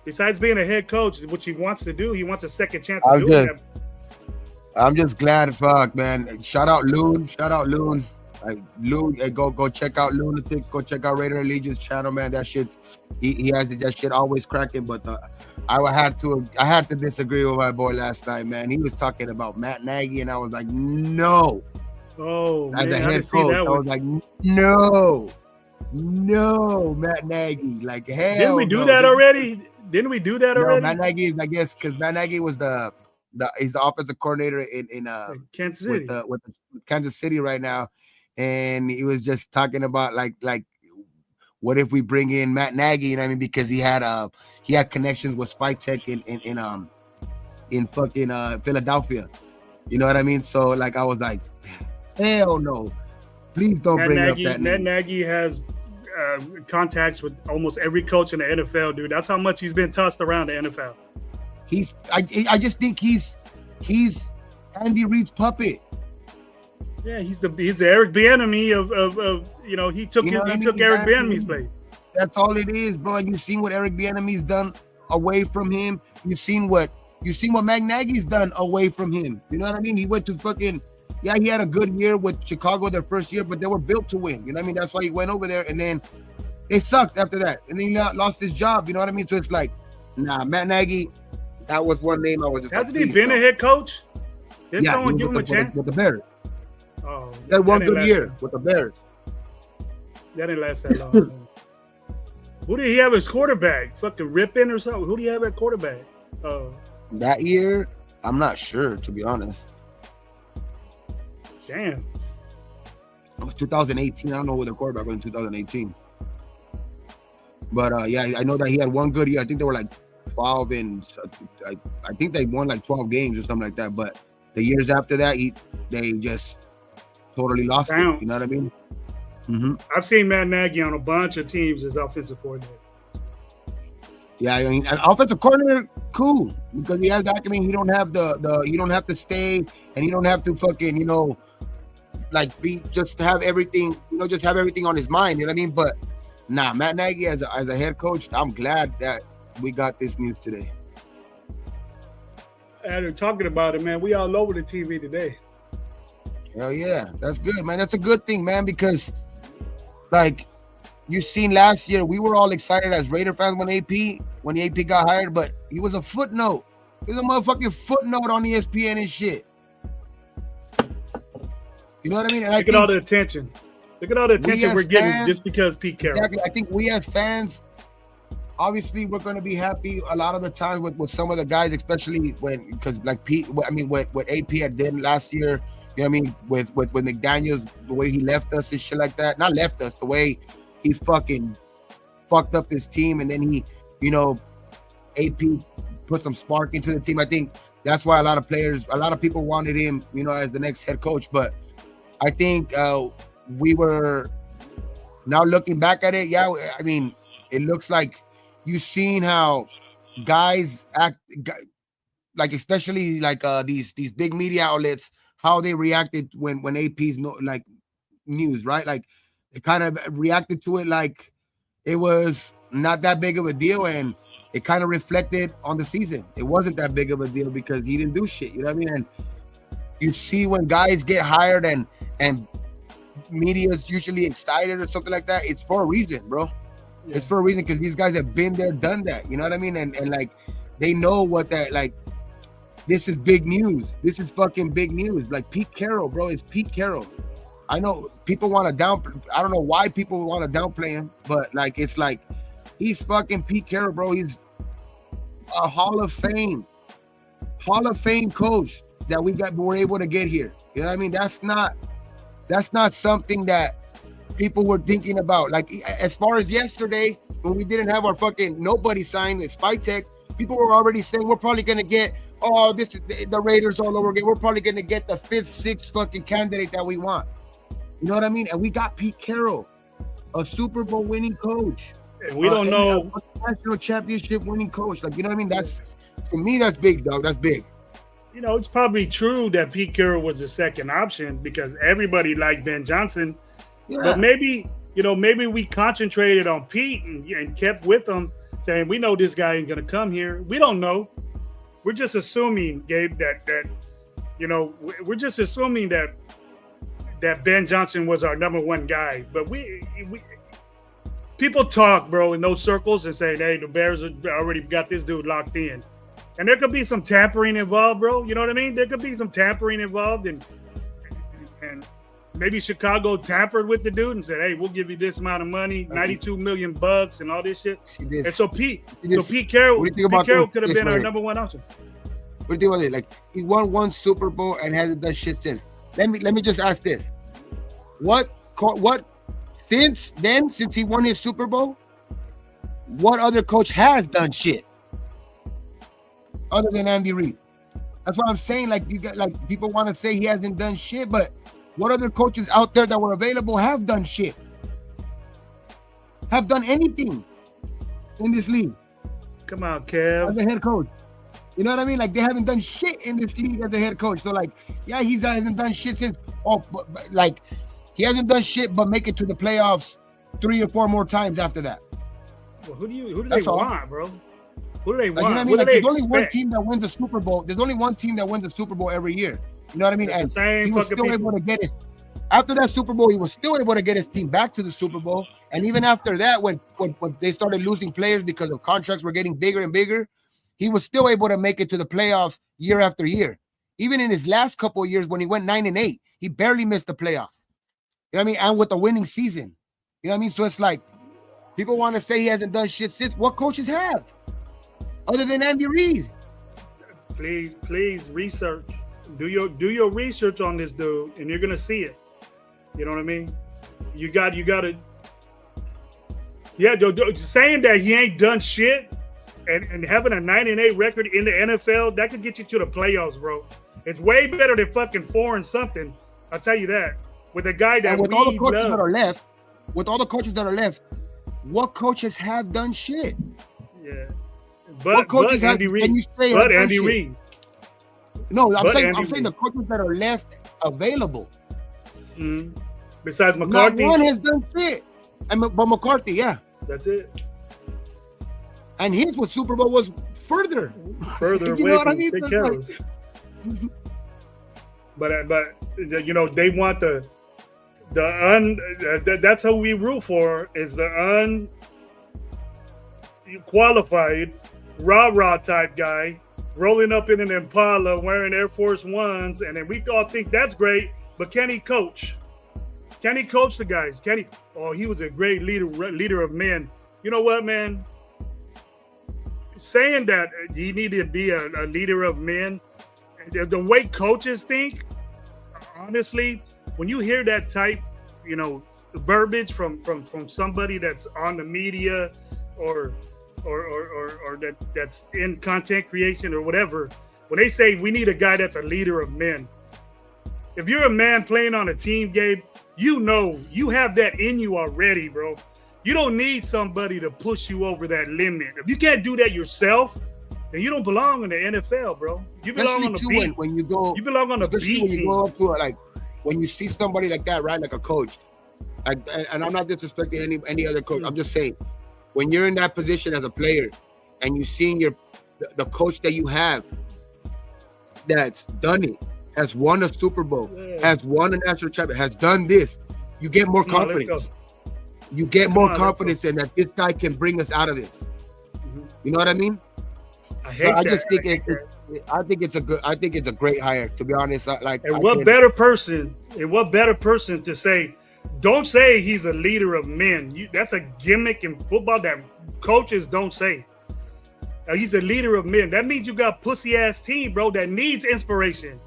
besides being a head coach, which he wants to do, he wants a second chance to do it. I'm just glad, fuck, man. Shout out Loon. Loon, go check out Lunatic. Go check out Raider Allegiance channel, man. That shit, he has that shit always cracking. But I had to disagree with my boy last night, man. He was talking about Matt Nagy, and I was like, no. Oh, as man, a head coach, I was like, no, Matt Nagy, like hell. Didn't we do that already? Matt Nagy is, I guess, because Matt Nagy was he's the offensive coordinator in Kansas City with Kansas City right now. And he was just talking about like what if we bring in Matt Nagy? You know what I mean? Because he had connections with Spytek in fucking Philadelphia. You know what I mean? So like I was like, hell no, please don't bring up that name. Matt Nagy has contacts with almost every coach in the NFL, dude. That's how much he's been tossed around the NFL. I just think he's Andy Reid's puppet. Yeah, he's the Eric Bieniemy of you know, he took Eric Bieniemy's place. That's all it is, bro. And you've seen what Eric Bieniemy's done away from him. You've seen what Matt Nagy's done away from him. You know what I mean? He went to fucking he had a good year with Chicago their first year, but they were built to win. You know what I mean? That's why he went over there, and then they sucked after that, and then he lost his job. You know what I mean? So it's like, nah, Matt Nagy. That was one name I was just. Hasn't he been a head coach? Didn't someone give him a chance with the Bears? Oh, that one good year with the Bears. That didn't last that long. Who did he have as quarterback? Fucking Rippin or something? Who do you have at quarterback? That year, I'm not sure, to be honest. Damn. It was 2018. I don't know who the quarterback was in 2018. But yeah, I know that he had one good year. I think they were like 12 and I think they won like 12 games or something like that. But the years after that, they just totally lost it. You know what I mean? Mm-hmm. I've seen Matt Nagy on a bunch of teams as offensive coordinator. Yeah, I mean, offensive coordinator, cool, because he has that. I mean, he don't have the you don't have to stay, and you don't have to fucking, you know, like just have everything, you know, just have everything on his mind. You know what I mean? But nah, Matt Nagy as a head coach, I'm glad that we got this news today. And they're talking about it, man. We all over the TV today. Hell yeah, that's good, man. That's a good thing, man, because like you seen last year, we were all excited as Raider fans when the AP got hired, but he was a footnote. He was a motherfucking footnote on ESPN and shit. You know what I mean? And Look at all the attention. Look at all the attention we're getting just because Pete Carroll. Exactly. I think we as fans, obviously, we're going to be happy a lot of the time with some of the guys, especially because like Pete, I mean, what AP had done last year. You know what I mean? With McDaniels, the way he left us and shit like that. Not left us, the way he fucking fucked up this team, and then he, you know, AP put some spark into the team. I think that's why a lot of people wanted him, you know, as the next head coach. But I think we were now looking back at it. Yeah, I mean, it looks like you've seen how guys act, like especially like these big media outlets, how they reacted when AP's like news, right? Like they kind of reacted to it like it was not that big of a deal, and it kind of reflected on the season. It wasn't that big of a deal because he didn't do shit. You know what I mean? And you see when guys get hired and media's usually excited or something like that, it's for a reason, bro. Yeah. It's for a reason because these guys have been there, done that. You know what I mean? And like they know what that like. This is big news. This is fucking big news. Like Pete Carroll, bro. It's Pete Carroll. I know people want to I don't know why people want to downplay him, but like it's like he's fucking Pete Carroll, bro. He's a Hall of Fame coach that we're able to get here. You know what I mean? That's not something that people were thinking about. Like as far as yesterday, when we didn't have our fucking nobody signed with Spytech, people were already saying we're probably gonna get this is the Raiders all over again. We're probably gonna get the 5th, 6th fucking candidate that we want. You know what I mean? And we got Pete Carroll, a Super Bowl winning coach. And we don't know a national championship winning coach. Like, you know what I mean? That's for me, that's big, dog. That's big. You know, it's probably true that Pete Carroll was the second option because everybody liked Ben Johnson. Yeah. But maybe we concentrated on Pete and kept with him, saying we know this guy ain't gonna come here. We don't know. We're just assuming, Gabe, that you know, we're just assuming that Ben Johnson was our number one guy. But we people talk, bro, in those circles and say, hey, the Bears already got this dude locked in. And there could be some tampering involved, bro. You know what I mean? There could be some tampering involved, and maybe Chicago tampered with the dude and said, "Hey, we'll give you this amount of money, $92 million, and all this shit." And so Pete Carroll could have been our number one option. What do you think about it? Like he won one Super Bowl and hasn't done shit since. Let me just ask this: what since he won his Super Bowl, what other coach has done shit other than Andy Reid? That's what I'm saying. Like you got like people want to say he hasn't done shit, but what other coaches out there that were available have done shit? Have done anything in this league? Come on, Kev. As a head coach. You know what I mean? Like they haven't done shit in this league as a head coach. So like, yeah, he hasn't done shit since but like he hasn't done shit but make it to the playoffs 3 or 4 more times after that. Well, who do they want, bro? Who do they want? Like, you know what I mean? Like there's only one team that wins the Super Bowl. There's only one team that wins the Super Bowl every year. You know what I mean? And he was still able to get his after that Super Bowl, he was still able to get his team back to the Super Bowl. And even after that, when they started losing players because of contracts were getting bigger and bigger, he was still able to make it to the playoffs year after year. Even in his last couple of years when he went 9-8, he barely missed the playoffs. You know what I mean? And with a winning season. You know what I mean? So it's like people want to say he hasn't done shit since. What coaches have? Other than Andy Reid. Please research. Do your research on this dude, and you're gonna see it. You know what I mean? You got to. Yeah, saying that he ain't done shit and having a 9-8 record in the NFL, that could get you to the playoffs, bro. It's way better than fucking 4 and something. I'll tell you that. With a guy that and with we all the coaches love. that are left, what coaches have done shit? Yeah. What coaches have? Andy Reid. Can you say But Andy Reid. No, I'm saying Reid. the coaches that are left available. Mm-hmm. Besides McCarthy, not one has done shit. But McCarthy, yeah, that's it. And his was Super Bowl was further you away know what I mean? But you know, they want that's how we root for, is the unqualified rah-rah type guy rolling up in an Impala wearing Air Force Ones, and then we all think that's great, but can he coach? Can he coach the guys? Can he? Oh, he was a great leader of men. You know what, man? Saying that he needed to be a leader of men, the way coaches think, honestly, when you hear that type, you know, verbiage from somebody that's on the media or that's in content creation or whatever, when they say we need a guy that's a leader of men, if you're a man playing on a team, Gabe, you know you have that in you already, bro. You don't need somebody to push you over that limit. If you can't do that yourself, then you don't belong in the NFL, bro. You belong on the beat. When you go, you belong on the beat. When you go up to it, like when you see somebody like that, right, like a coach, like, and I'm not disrespecting any other coach. I'm just saying, when you're in that position as a player, and you see the coach that you have that's done it, has won a Super Bowl, has won a national championship, has done this, you get more confidence. You get more confidence in that this guy can bring us out of this. Mm-hmm. You know what I mean? I think it's a great hire, to be honest. What better person to say? Don't say he's a leader of men. That's a gimmick in football that coaches don't say. He's a leader of men. That means you got a pussy ass team, bro, that needs inspiration,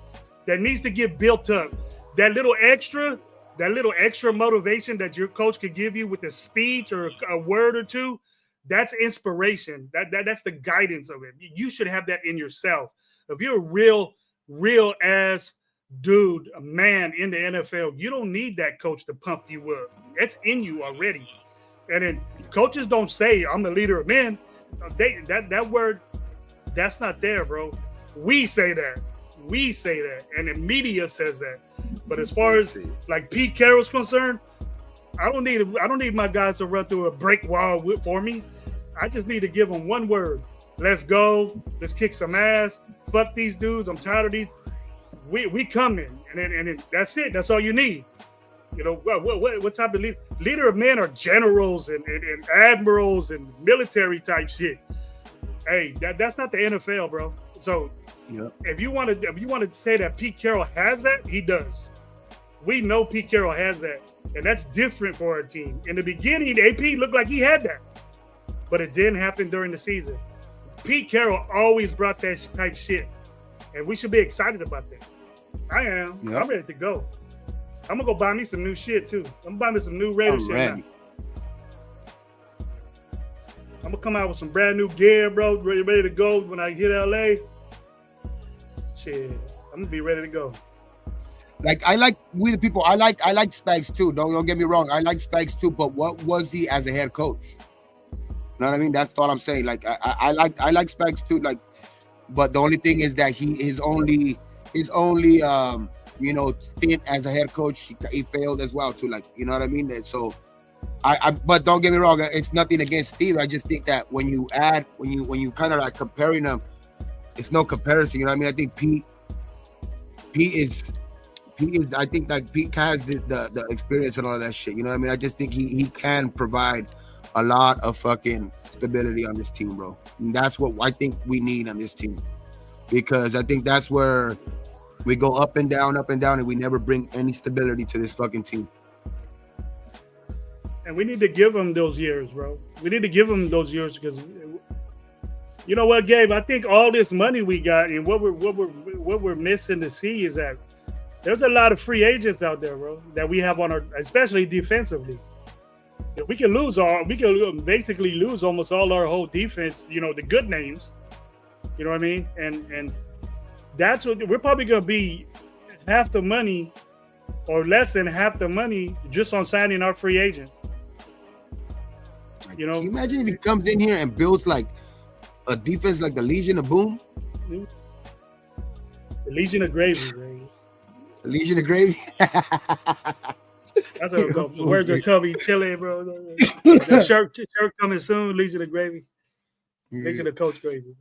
that needs to get built up. That little extra motivation that your coach could give you with a speech or a word or two, that's inspiration. That's the guidance of it. You should have that in yourself. If you're a real ass dude, a man in the NFL, you don't need that coach to pump you up. That's in you already. And then coaches don't say, I'm the leader of men. That word, that's not there, bro. We say that. And the media says that. But as far as like Pete Carroll's concerned, I don't need my guys to run through a brick wall for me. I just need to give them one word. Let's go. Let's kick some ass. Fuck these dudes. I'm tired of these. We coming. And then that's it. That's all you need. You know, what type of leader of men are generals and admirals and military type shit. Hey, that's not the NFL, bro. So if you want to say that Pete Carroll has that, he does. We know Pete Carroll has that, and that's different for our team. In the beginning, AP looked like he had that, but it didn't happen during the season. Pete Carroll always brought that type shit, and we should be excited about that. I am. Yep. I'm ready to go. I'm gonna go buy me some new shit too. I'm gonna buy me some new Raider shit now. I'm gonna come out with some brand new gear, bro. Ready to go when I hit LA. Shit, I'm gonna be ready to go. Like I like Spags too. Don't get me wrong. I like Spags too. But what was he as a head coach? You know what I mean? That's all I'm saying. Like I like Spags too. Like, but the only thing is that his only stint as a head coach, he failed as well too. Like, you know what I mean? And so but don't get me wrong. It's nothing against Steve. I just think that when you kind of like comparing them, it's no comparison. You know what I mean? I think Pete is. I think that Pete has the experience and all of that shit. You know what I mean? I just think he can provide a lot of fucking stability on this team, bro. And that's what I think we need on this team. Because I think that's where we go up and down, and we never bring any stability to this fucking team. And we need to give them those years, bro. We need to give them those years because, you know what, Gabe? I think all this money we got and what we're missing to see is that there's a lot of free agents out there, bro, that we have on our, especially defensively. We can basically lose almost all our whole defense. You know, the good names. You know what I mean? And that's what we're probably gonna be half the money or less than half the money just on signing our free agents. You know, can you imagine if he comes in here and builds like a defense like the Legion of Boom? The Legion of Gravy, right? The Legion of Gravy. That's how it goes. Where's the tubby chili, bro? The shirt coming soon. Legion of Gravy. Legion of Coach Gravy.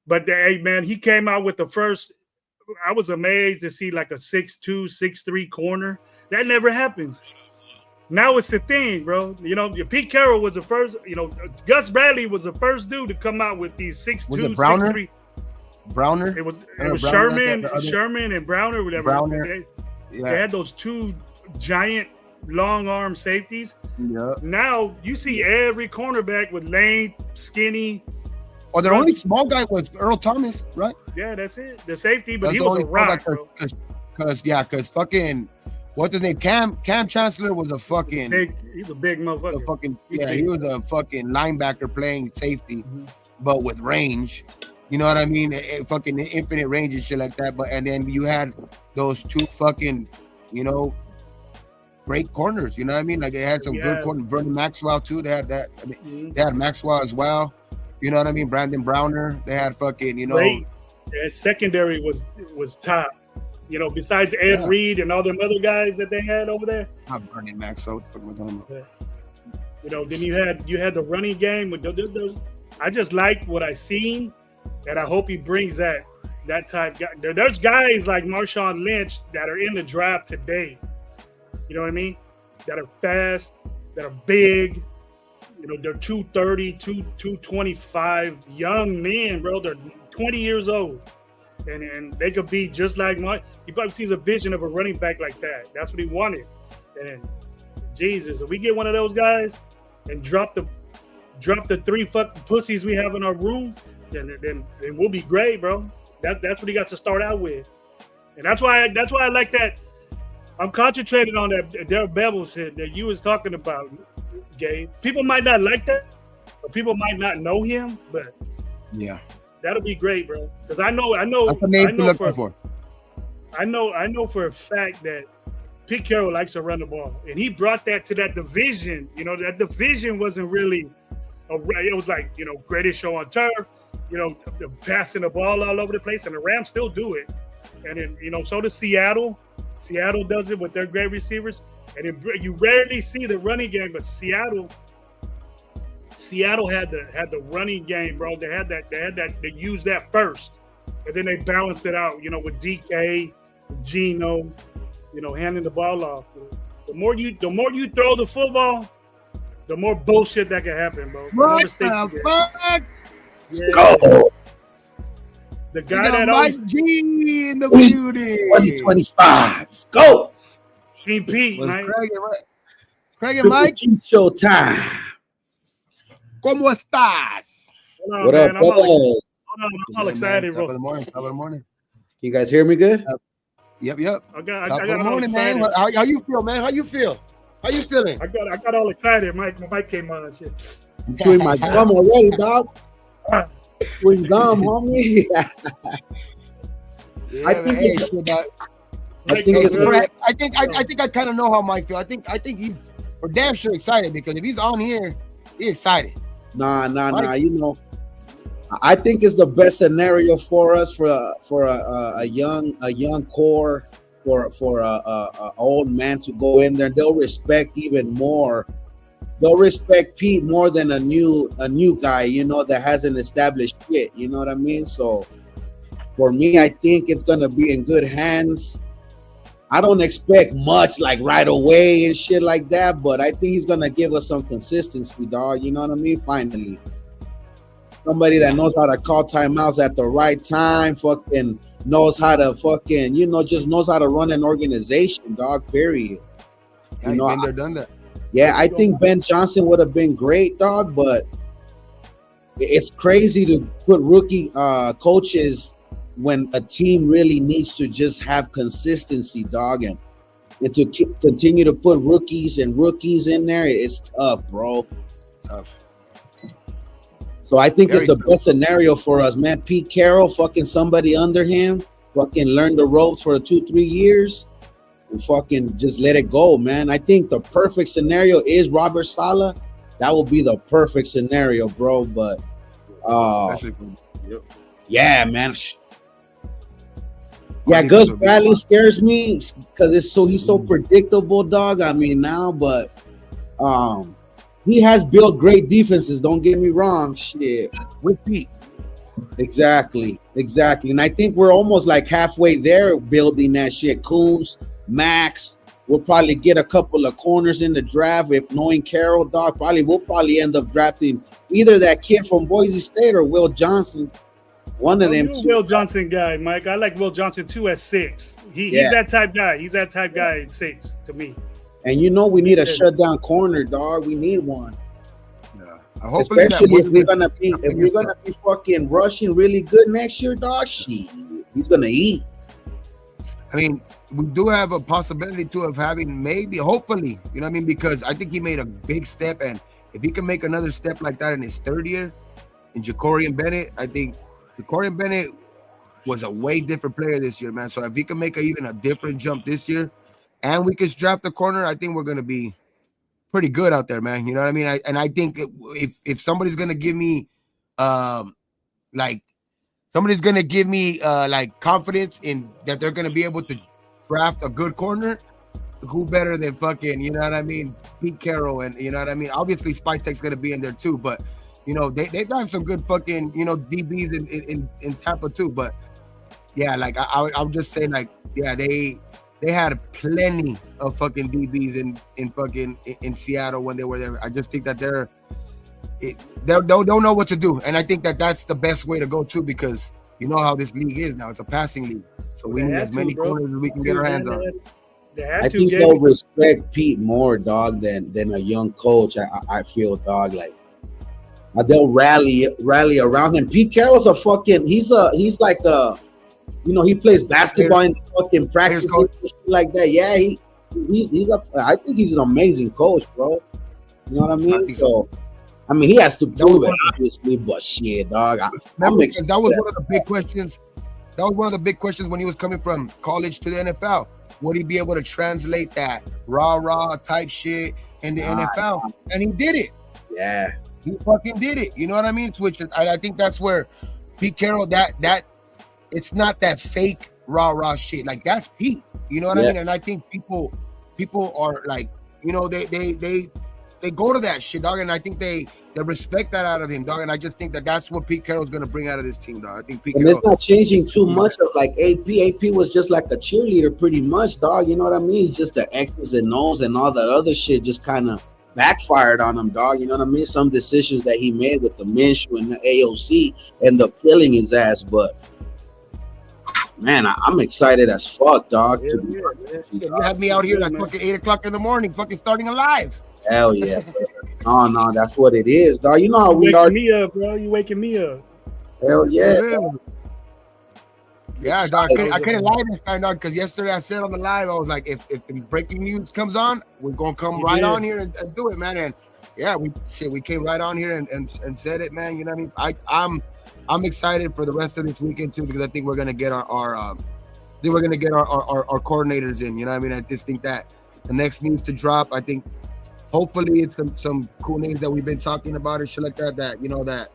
But hey, man, he came out with the first. I was amazed to see like a 6'2", 6'3" corner. That never happens. Now it's the thing, bro. You know, Pete Carroll was the first. You know, Gus Bradley was the first dude to come out with these 6'2", 6'3". Browner. It was Browner, Sherman and Browner. Whatever. Browner. They had those two giant long arm safeties. Yeah. Now you see every cornerback with length, skinny. Or their only small guy was Earl Thomas, right? Yeah, that's it. The safety, but he was a rock, bro. Because fucking, what's his name? Cam Chancellor was a fucking he's a big motherfucker. He was a fucking linebacker playing safety, but with range. You know what I mean? Fucking infinite range and shit like that. But and then you had those two fucking, you know, great corners. You know what I mean? Like they had some good corners. Vernon Maxwell too. They had that. I mean, they had Maxwell as well. You know what I mean? Brandon Browner. They had fucking, you know. That secondary was top. You know, besides Ed Reed and all them other guys that they had over there. Not Brandon Maxwell. You know, then you had the running game with those. I just like what I seen, and I hope he brings that type guy. There's guys like Marshawn Lynch that are in the draft today. You know what I mean? That are fast, that are big. You know, they're 230, 225 young men, bro. They're 20 years old. And they could be just like Mark. He probably sees a vision of a running back like that. That's what he wanted. And Jesus, if we get one of those guys and drop the three fucking pussies we have in our room, then we'll be great, bro. That's what he got to start out with. And that's why I like that. I'm concentrated on that Darryl Bevel shit that you was talking about, Gabe. People might not like that, or people might not know him, but yeah, that'll be great, bro. Because I know for a fact that Pete Carroll likes to run the ball, and he brought that to that division. You know, that division wasn't really it was like, you know, greatest show on turf. You know, passing the ball all over the place, and the Rams still do it. And then, you know, so does Seattle. Seattle does it with their great receivers, and you rarely see the running game. But Seattle had the running game, bro. They used that first, and then they balanced it out. You know, with DK, Geno, you know, handing the ball off. The more you throw the football, the more bullshit that can happen, bro. What the fuck? Yeah. Go. The guy that always G in the building. 2025. Let's go. King Pete, What's Mike. Craig and Mike. Showtime. ¿Cómo estás? What up, boys? I'm all excited, bro. Top of the morning. You guys hear me good? Yep. I got morning, man. How you feel, man? How you feel? How you feeling? I got all excited. Mike came on and shit. I'm chewing my gum already, dog. Chewing gum, homie. Yeah, I think I kind of know how Mike feels. I think he's for damn sure excited, because if he's on here, he's excited. Nah. You know, I think it's the best scenario for us for a young core, for a old man to go in there. They'll respect even more. They'll respect Pete more than a new guy, you know, that hasn't established shit. You know what I mean? So for me, I think it's gonna be in good hands. I don't expect much like right away and shit like that, but I think he's gonna give us some consistency, dog. You know what I mean? Finally, somebody that knows how to call timeouts at the right time, fucking knows how to fucking, you know, just knows how to run an organization, dog. Period. You know, been there, done that. Yeah, I think Ben Johnson would have been great, dog, but it's crazy to put rookie coaches when a team really needs to just have consistency, dog. And and to continue to put rookies in there, it's tough, bro. Tough. So I think Very it's the tough. best scenario for us, man. Pete Carroll, fucking somebody under him, fucking learn the ropes for 2-3 years, and fucking just let it go, man. I think the perfect scenario is Robert Saleh. That will be the perfect scenario, bro. But yeah, man. Yeah, Gus Bradley scares me because he's so predictable, dog. I mean now, but he has built great defenses. Don't get me wrong, shit. With Pete, exactly, and I think we're almost like halfway there building that shit. Coons, Max. We'll probably get a couple of corners in the draft. If knowing Caroll, dog, we'll probably end up drafting either that kid from Boise State or Will Johnson. One of them. You're a Will Johnson guy, Mike. I like Will Johnson too at 6. He's that type guy. He's that type guy at 6 to me. And we need a shutdown corner, dog. We need one. Yeah. Especially if we're gonna be fucking rushing really good next year, dog. Shit, he's gonna eat. I mean, we do have a possibility too of having hopefully, you know what I mean? Because I think he made a big step, and if he can make another step like that in his 3rd year, in Jacorian Bennett, I think Jacorian Bennett was a way different player this year, man. So if he can make even a different jump this year, and we can draft the corner, I think we're gonna be pretty good out there, man. You know what I mean? I think if somebody's gonna give me like confidence in that they're gonna be able to draft a good corner, who better than fucking, you know what I mean, Pete Carroll, and you know what I mean? Obviously Spytek's gonna be in there too, but you know, they've got some good fucking, you know, DBs in Tampa too. But yeah, like I'll just say, like, yeah, they had plenty of fucking DBs in Seattle when they were there. I just think that they don't know what to do, and I think that that's the best way to go too, because you know how this league is now. It's a passing league, so we need as many corners as we can get our hands on. I think they'll respect Pete more, dog, than a young coach. I feel, dog, like they'll rally around him. Pete Carroll's he's like a, you know, he plays basketball in fucking practices like that. Yeah, I think he's an amazing coach, bro. You know what I mean? So I mean, he has to prove it, obviously, but shit, dog. That was one of the big questions. That was one of the big questions when he was coming from college to the NFL. Would he be able to translate that rah type shit in the NFL? And he did it. Yeah. He fucking did it. You know what I mean? Which I think that's where Pete Carroll, that it's not that fake rah shit. Like, that's Pete. You know what I mean? And I think people are like, you know, they go to that shit, dog, and I think they respect that out of him, dog. And I just think that that's what Pete Carroll's gonna bring out of this team, dog. I think Pete Carroll, it's not changing too much of like AP. AP was just like a cheerleader, pretty much, dog. You know what I mean? He's just the X's and O's and all that other shit just kind of backfired on him, dog. You know what I mean? Some decisions that he made with the Minshew and the AOC end up killing his ass, but. Man, I'm excited as fuck, dog. You had me out here at fucking 8 o'clock in the morning, fucking starting a live. Hell yeah. No, that's what it is, dog. You know how we are. Me up, bro. You waking me up. Hell yeah. Yeah, dog. I couldn't lie this time, dog, because yesterday I said on the live, I was like, if the breaking news comes on, we're gonna come on here and do it, man. And yeah, we came right on here and said it, man. You know what I mean? I'm excited for the rest of this weekend too, because I think we're gonna get our coordinators in. You know what I mean? I just think that the next news to drop, I think hopefully it's some cool names that we've been talking about and shit like that you know, that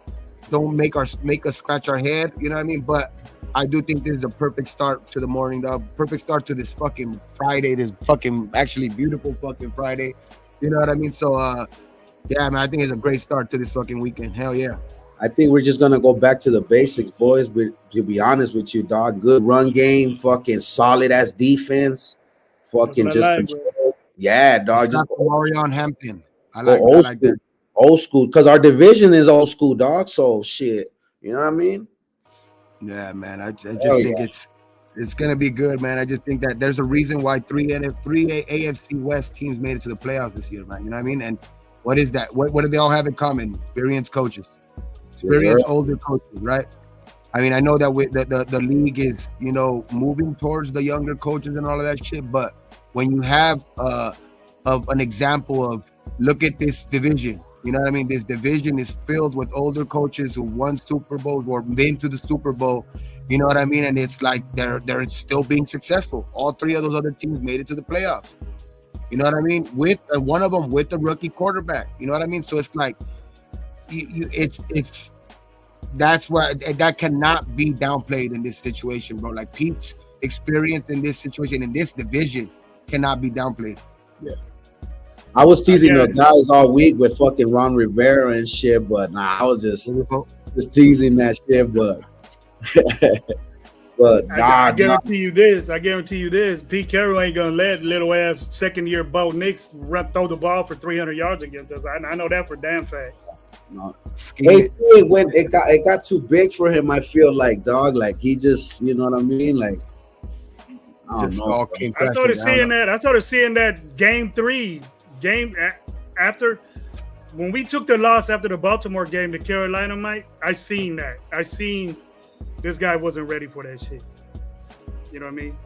don't make us scratch our head. You know what I mean? But I do think this is a perfect start to the morning, dog. Perfect start to this fucking Friday, this fucking actually beautiful fucking Friday. You know what I mean? So yeah, man, I think it's a great start to this fucking weekend. Hell yeah. I think we're just gonna go back to the basics, boys. But to be honest with you, dog, good run game, fucking solid ass defense, fucking just control. Yeah, dog. Just Marion Hampton. I like that. Old school, because our division is old school, dog. So shit, you know what I mean? Yeah, man. I just think it's gonna be good, man. I just think that there's a reason why three AFC West teams made it to the playoffs this year, man. You know what I mean? And what is that? What do they all have in common? Experienced coaches. Experienced older coaches, right? I mean, I know that with the league is, you know, moving towards the younger coaches and all of that shit, but when you have of an example of, look at this division, you know what I mean? This division is filled with older coaches who won Super Bowls or been to the Super Bowl, you know what I mean? And it's like they're still being successful. All three of those other teams made it to the playoffs. You know what I mean? With one of them with the rookie quarterback. You know what I mean? So it's like it's that's why that cannot be downplayed in this situation, bro. Like Pete's experience in this situation, in this division, cannot be downplayed. Yeah. I was teasing the guys all week with fucking Ron Rivera and shit, but nah, I was just teasing that shit, but I guarantee you this. Pete Carroll ain't gonna let little ass second-year Bo Nix throw the ball for 300 yards against us. I know that for damn fact. No. It got too big for him. I feel like, dog. Like he just, you know what I mean? Like I don't know. I started seeing that game 3 after when we took the loss after the Baltimore game to Carolina, Mike. I seen that. I seen this guy wasn't ready for that shit. You know what I mean?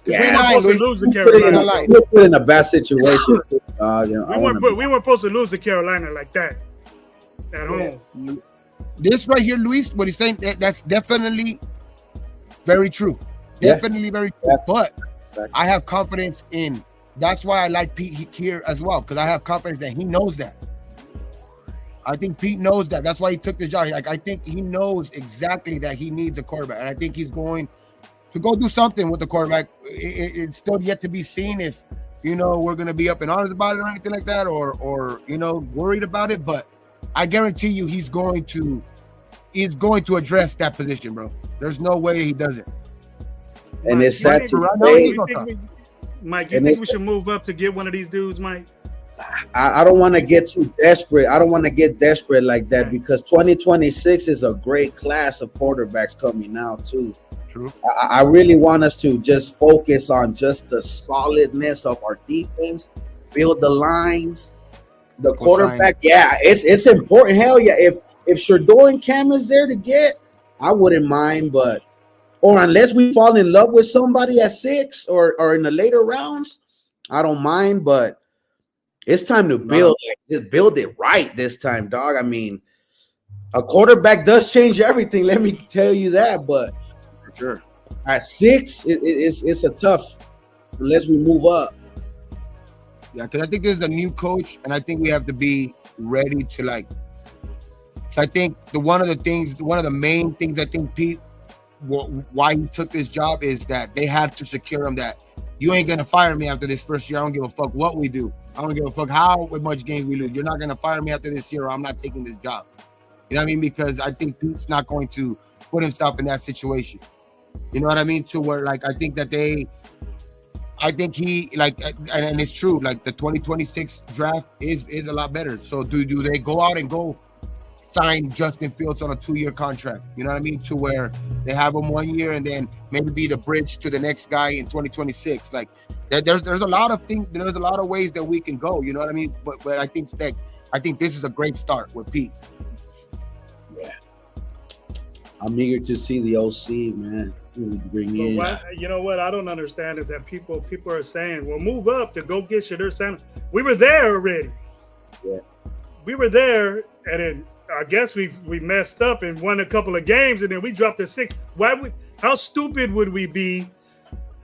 Yeah, we weren't supposed to lose to Carolina. We put in a bad situation. You know, we weren't supposed to lose to Carolina like that at home. This right here, Luis, what he's saying, that's definitely very true. Definitely very true. But I have confidence in. That's why I like Pete here as well, because I have confidence that he knows that. I think Pete knows that. That's why he took the job. Like I think he knows exactly that he needs a quarterback, and I think he's going to go do something with the quarterback. It's still yet to be seen if, you know, we're going to be up in arms about it or anything like that, or you know, worried about it. But I guarantee you, he's going to address that position, bro. There's no way he doesn't. And it's sad to say, Mike, you think we should move up to get one of these dudes, Mike? I don't want to get too desperate. I don't want to get desperate like that because 2026 is a great class of quarterbacks coming out too. True. I really want us to just focus on just the solidness of our defense, build the lines, the quarterback. Yeah, it's important. Hell yeah. If Shador and Cam is there to get, I wouldn't mind, but or unless we fall in love with somebody at 6 or in the later rounds, I don't mind, but it's time to build it right this time, dog. I mean, a quarterback does change everything. Let me tell you that. But for sure, at 6, it's a tough unless we move up. Yeah, because I think there's a new coach, and I think we have to be ready to like. So I think one of the main things I think Pete, why he took this job is that they had to secure him that you ain't gonna fire me after this first year. I don't give a fuck what we do. I don't give a fuck how much games we lose. You're not gonna fire me after this year, or I'm not taking this job. You know what I mean? Because I think Pete's not going to put himself in that situation. You know what I mean? To where like I think he like, and it's true. Like the 2026 draft is a lot better. So do they go out and go sign Justin Fields on a 2-year contract? You know what I mean? To where they have him 1 year and then maybe be the bridge to the next guy in 2026. Like there's a lot of things. There's a lot of ways that we can go. You know what I mean? But I think this is a great start with Pete. Yeah, I'm eager to see the OC, man. Bring in. You know what I don't understand is that people are saying, "Well, move up to go get Shador Sanders." We were there already. Yeah, we were there, and then I guess we messed up and won a couple of games, and then we dropped to 6. How stupid would we be?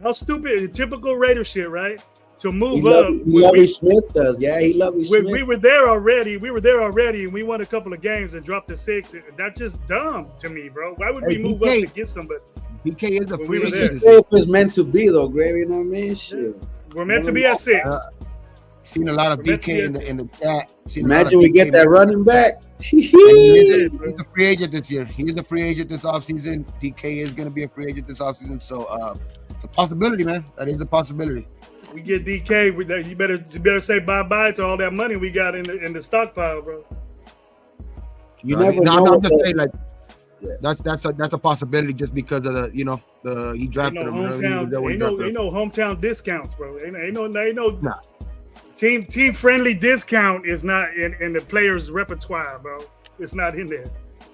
How stupid! Typical Raider shit, right? To move up. Lovie Smith does, yeah. He Lovie Smith. We were there already, and we won a couple of games and dropped to 6. That's just dumb to me, bro. Why would we move up to get somebody? BK is a free agent. It's meant to be though, Greg. You know what I mean? Shit. We're meant to be at 6. Seen a lot of DK in the chat. Imagine we get that running back. He's a free agent this year. He's a free agent this offseason. DK is going to be a free agent this offseason. So it's a possibility, man. That is a possibility. We get DK. You better say bye-bye to all that money we got in the stockpile, bro. You never know. I'm just saying, like, that's a possibility just because of the he drafted him. Ain't no hometown discounts, bro. Ain't no team friendly discount is not in the players' repertoire, bro. It's not in there.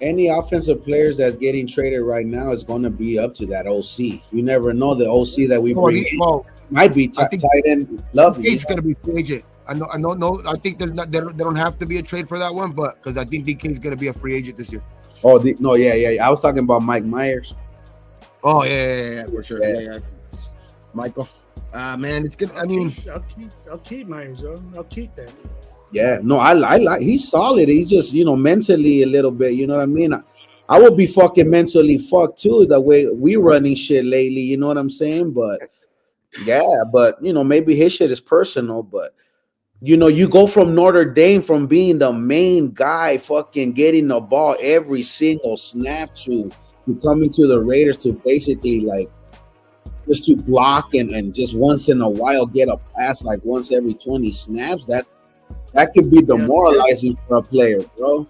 any offensive players that's getting traded right now is going to be up to that OC. You never know, the OC that we bring in might be tight end. Lovely. He's going to be free agent. I know. No, I think there's not. They don't have to be a trade for that one, but because I think DK is going to be a free agent this year. Oh no, yeah. I was talking about Mike Myers. Oh yeah, for sure. Yeah. Michael, man, it's good. I mean, I'll keep Myers, yo. I'll keep that. Yeah, no, I like. He's solid. He's just mentally a little bit. You know what I mean? I would be fucking mentally fucked too. The way we running shit lately. You know what I'm saying? But yeah, but maybe his shit is personal. But you go from Notre Dame from being the main guy, fucking getting the ball every single snap to coming to the Raiders to basically like just to block and just once in a while get a pass like once every 20 snaps. That could be demoralizing for a player, bro.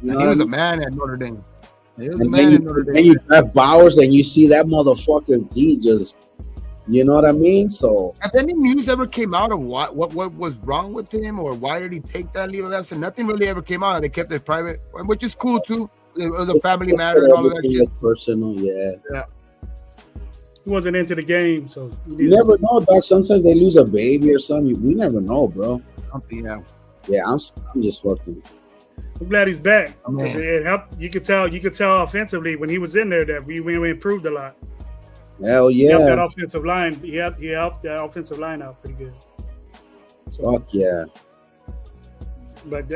He was a man at Notre Dame. He was a man at Notre Dame. And you have Bowers and you see that motherfucker, he just, you know what I mean? So have any news ever came out of what was wrong with him or why did he take that leave of absence? Nothing really ever came out. They kept it private, which is cool too. It was a family matter and all of that shit. Personal, yeah. He wasn't into the game, so you never know, dog. Sometimes they lose a baby or something. We never know, bro. Yeah, I'm just fucking. I'm glad he's back. It helped. You could tell offensively when he was in there that we improved a lot. Hell yeah! He helped that offensive line. He helped that offensive line out pretty good. So, fuck yeah! But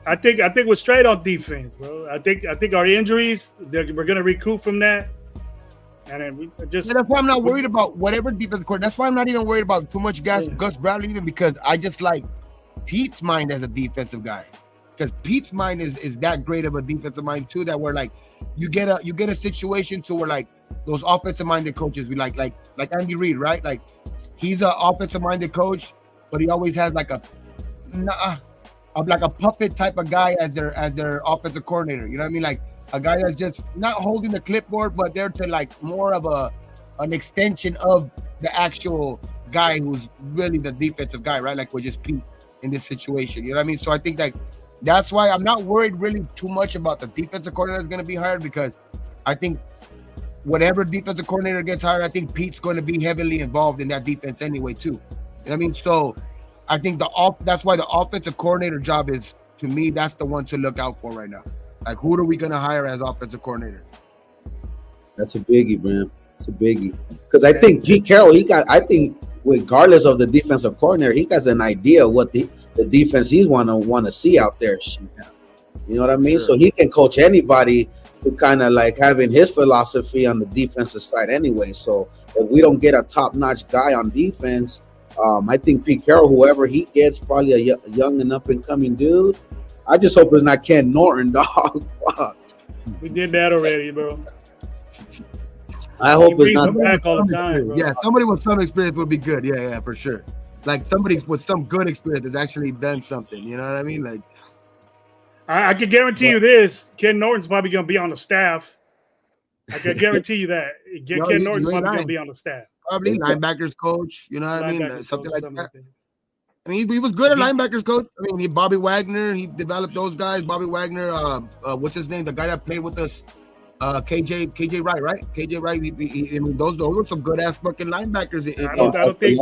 I think we're straight on defense, bro. I think our injuries we're gonna recoup from that. And then we just. That's why I'm not worried about whatever defense court. That's why I'm not even worried about too much Gus Bradley, even because I just like Pete's mind as a defensive guy. Because Pete's mind is that great of a defensive mind too. That we're like, you get a situation to where like those offensive minded coaches we like Andy Reid, right? Like he's an offensive minded coach, but he always has like a puppet type of guy as their offensive coordinator. You know what I mean? Like a guy that's just not holding the clipboard, but there to like more of an extension of the actual guy who's really the defensive guy, right? Like we're just Pete in this situation. You know what I mean? So I think that's why I'm not worried really too much about the defensive coordinator that's going to be hired, because I think whatever defensive coordinator gets hired, I think Pete's going to be heavily involved in that defense anyway too. You know what I mean? So I think that's why the offensive coordinator job is, to me, that's the one to look out for right now. Like, who are we going to hire as offensive coordinator? That's a biggie, man. It's a biggie. Because I think Pete Carroll, regardless of the defensive coordinator, he has an idea of what the defense he's want to see out there. You know what I mean? Sure. So he can coach anybody to kind of like having his philosophy on the defensive side anyway. So if we don't get a top-notch guy on defense, I think Pete Carroll, whoever he gets, probably a young and up-and-coming dude. I just hope it's not Ken Norton, dog. Fuck. We did that already, bro. I hope it's not back all the time, bro. Yeah, somebody with some experience would be good. Yeah, for sure. Like somebody with some good experience has actually done something. You know what I mean? Like, I can guarantee you this: Ken Norton's probably going to be on the staff. I can guarantee you that. Ken Norton's probably going to be on the staff. Probably linebackers coach. You know what I mean? Something like that. I mean, he was good at linebackers coach. I mean, Bobby Wagner, he developed those guys. Bobby Wagner, what's his name? The guy that played with us. KJ Wright, right? KJ Wright. I mean, those were some good ass fucking linebackers. I don't think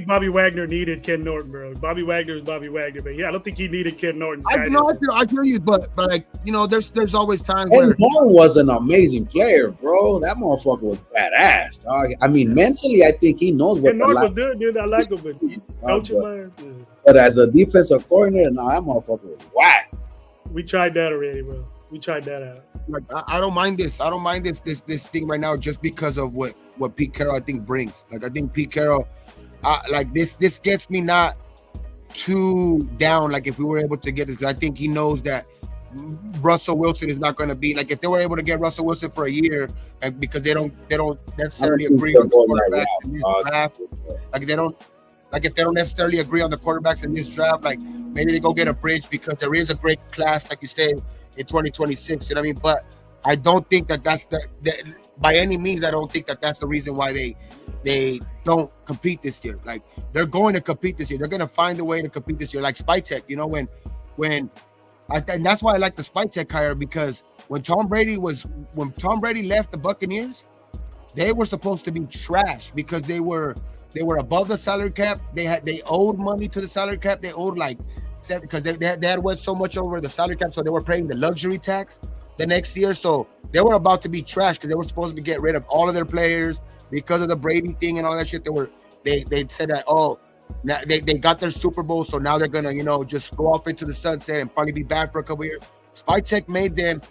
Bobby Wagner needed Ken Norton, bro. Bobby Wagner is Bobby Wagner, but yeah, I don't think he needed Ken Norton's guidance. I feel you, but like there's always times Ken where Norton was an amazing player, bro. That motherfucker was badass, dog. I mean, mentally, I think he knows what. Ken Norton was good, dude. I like him, but as a defensive coordinator, no, that motherfucker was whack. We tried that already, bro. We tried that out. Like I don't mind this. I don't mind this thing right now just because of what Pete Carroll I think brings. Like I think Pete Carroll, like this gets me not too down. Like if we were able to get this, I think he knows that Russell Wilson is not going to be like if they were able to get Russell Wilson for a year, and because they don't necessarily agree on the quarterbacks in this draft. Like if they don't necessarily agree on the quarterbacks in this draft, like maybe they go get a bridge because there is a great class, like you said, in 2026, you know what I mean? But I don't think that's by any means. I don't think that's the reason why they don't compete this year. Like they're going to compete this year. They're going to find a way to compete this year. Like Spytek, you know, when And that's why I like the Spytek hire, because when Tom Brady left the Buccaneers, they were supposed to be trash because they were above the salary cap. They owed money to the salary cap. They owed like because they had went so much over the salary cap, so they were paying the luxury tax the next year. So they were about to be trash because they were supposed to get rid of all of their players because of the Brady thing and all that shit. They said that, oh, now they got their Super Bowl, so now they're gonna just go off into the sunset and probably be bad for a couple years. Spytek made them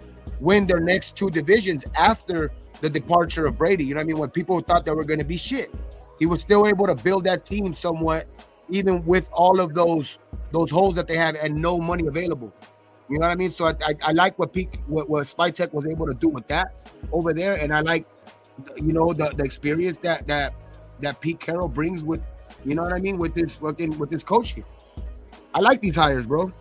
win their next 2 divisions after the departure of Brady. You know what I mean? When people thought they were going to be shit, he was still able to build that team somewhat, even with all of those holes that they have and no money available. You know what I mean? So I like what Spytek was able to do with that over there, and I like the experience that Pete Carroll brings with, you know what I mean, with this coaching. I like these hires, bro.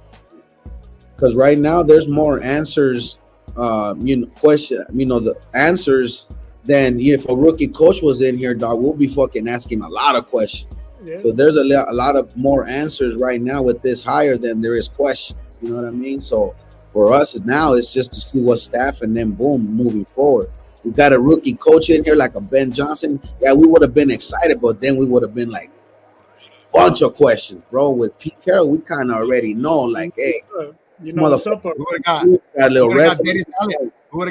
Because right now there's more answers, the answers than if a rookie coach was in here, dog. We'll be fucking asking a lot of questions. Yeah. So there's a lot of more answers right now with this hire than there is questions. You know what I mean? So for us now, it's just to see what staff, and then boom, moving forward. We got a rookie coach in here like a Ben Johnson. Yeah, we would have been excited, but then we would have been like, bunch of questions, bro. With Pete Carroll, we kind of already know, like, hey, we would have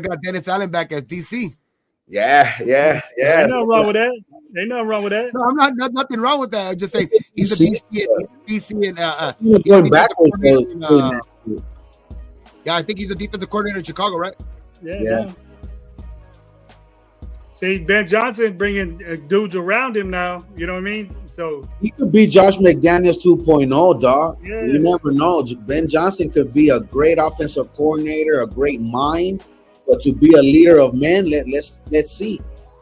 got Dennis Allen back as DC. Yeah. Ain't nothing wrong with that. No, I'm not nothing wrong with that. I'm just saying he's a DC and going backwards. Yeah, I think he's a defensive coordinator in Chicago, right? Yeah. See, Ben Johnson bringing dudes around him now. You know what I mean? So he could be Josh McDaniels 2.0, dog. Yeah. You never know. Ben Johnson could be a great offensive coordinator, a great mind, but to be a leader of men, let's see.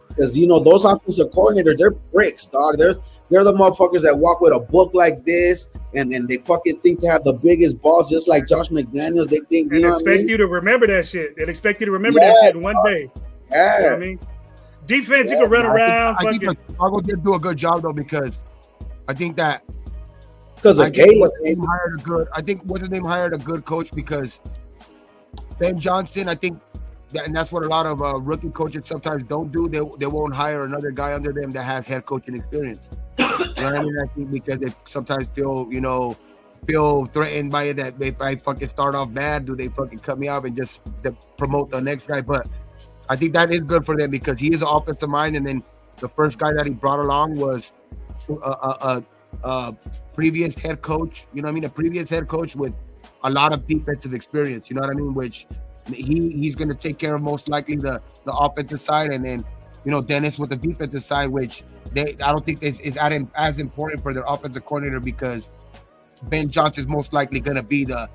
Because those offensive coordinators, they're bricks, dog. They're the motherfuckers that walk with a book like this, and they fucking think they have the biggest balls, just like Josh McDaniels. They think you to remember that shit. They expect you to remember that shit in one day. Yeah. You know what I mean? Defense, you can run around. I think Chicago did do a good job though, because I think that because of Caleb, I think what's his name hired a good coach, because Ben Johnson, I think and that's what a lot of rookie coaches sometimes don't do. They won't hire another guy under them that has head coaching experience. You know what I mean? I think because they sometimes feel threatened by it, that if I fucking start off bad, do they fucking cut me off and just promote the next guy? But I think that is good for them, because he is an offensive mind, and then the first guy that he brought along was a previous head coach. You know what I mean? A previous head coach with a lot of defensive experience. You know what I mean? Which he's going to take care of most likely the offensive side, and then Dennis with the defensive side, which I don't think is as important for their offensive coordinator, because Ben Johnson is most likely going to be the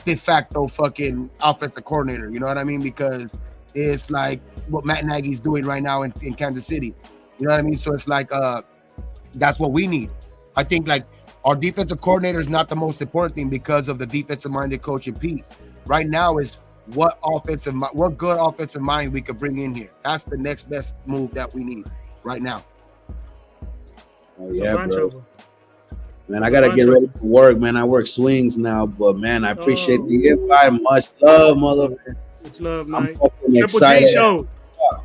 de facto fucking offensive coordinator. You know what I mean? Because it's like what Matt Nagy's doing right now in Kansas City. You know what I mean? So it's like that's what we need. I think like our defensive coordinator is not the most important thing because of the defensive-minded coach in Pete. Right now is what good offensive mind we could bring in here. That's the next best move that we need right now. Oh yeah, bro. Man, I gotta get ready for work, man. I work swings now, but man, I appreciate the invite. Much love, motherfucker. Much love, Mike. Triple G show.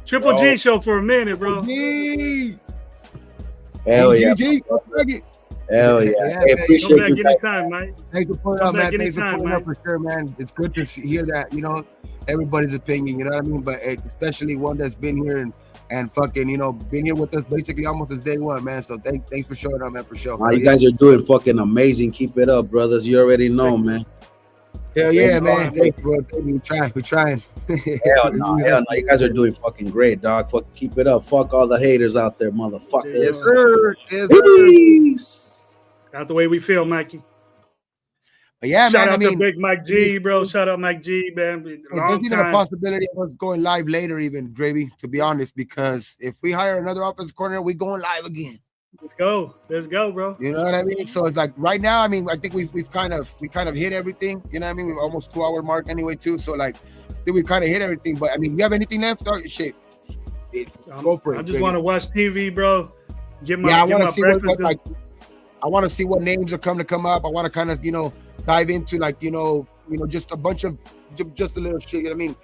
Triple G show for a minute, bro. Hell yeah. Hell yeah. Hey, appreciate you. Come back anytime, Mike. Thanks for putting up, man. Thanks for putting up for sure, man. It's good to hear that, everybody's opinion, you know what I mean? But especially one that's been here and fucking, been here with us basically almost since day one, man. So thanks for showing up, man, for sure. You guys are doing fucking amazing. Keep it up, brothers. You already know, man. Hell yeah, man. Thank you, bro. We're trying. Hell no. You guys are doing fucking great, dog. Fucking keep it up. Fuck all the haters out there, motherfuckers. Yes, sir. Peace. Not the way we feel, Mikey. But yeah, Shout man. out to Big Mike G, bro. Shout out Mike G, man. There's even a possibility of us going live later, even, Gravy, to be honest, because if we hire another offensive coordinator, we going live again. Let's go, bro. You know what I mean? So it's like right now, I mean, I think we've kind of hit everything. You know what I mean? We're almost 2-hour mark anyway, too. So like, I think we kind of hit everything. But I mean, you have anything left? Oh, shit. Go for it. I just want to watch TV, bro. I want to see what names are come up. I want to kind of, dive into like, you know, just a bunch of just a little shit. You know what I mean?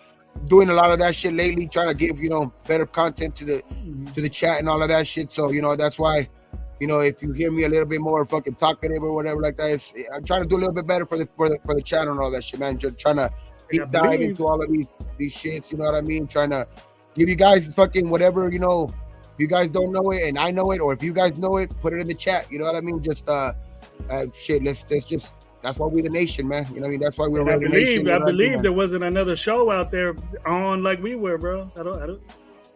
Doing a lot of that shit lately, trying to give, you know, better content to the chat and all of that shit. So, you know, that's why, you know, if you hear me a little bit more fucking talkative or whatever like that, I'm trying to do a little bit better for the channel and all that shit, man. Just trying to deep dive into all of these shits, you know what I mean? Trying to give you guys fucking whatever, you know, if you guys don't know it and I know it, or if you guys know it, put it in the chat. You know what I mean? Just shit, let's just, that's why we're the nation, man. You know what I mean? That's why we're Raider Nation. I believe there wasn't another show out there on like we were, bro. I don't.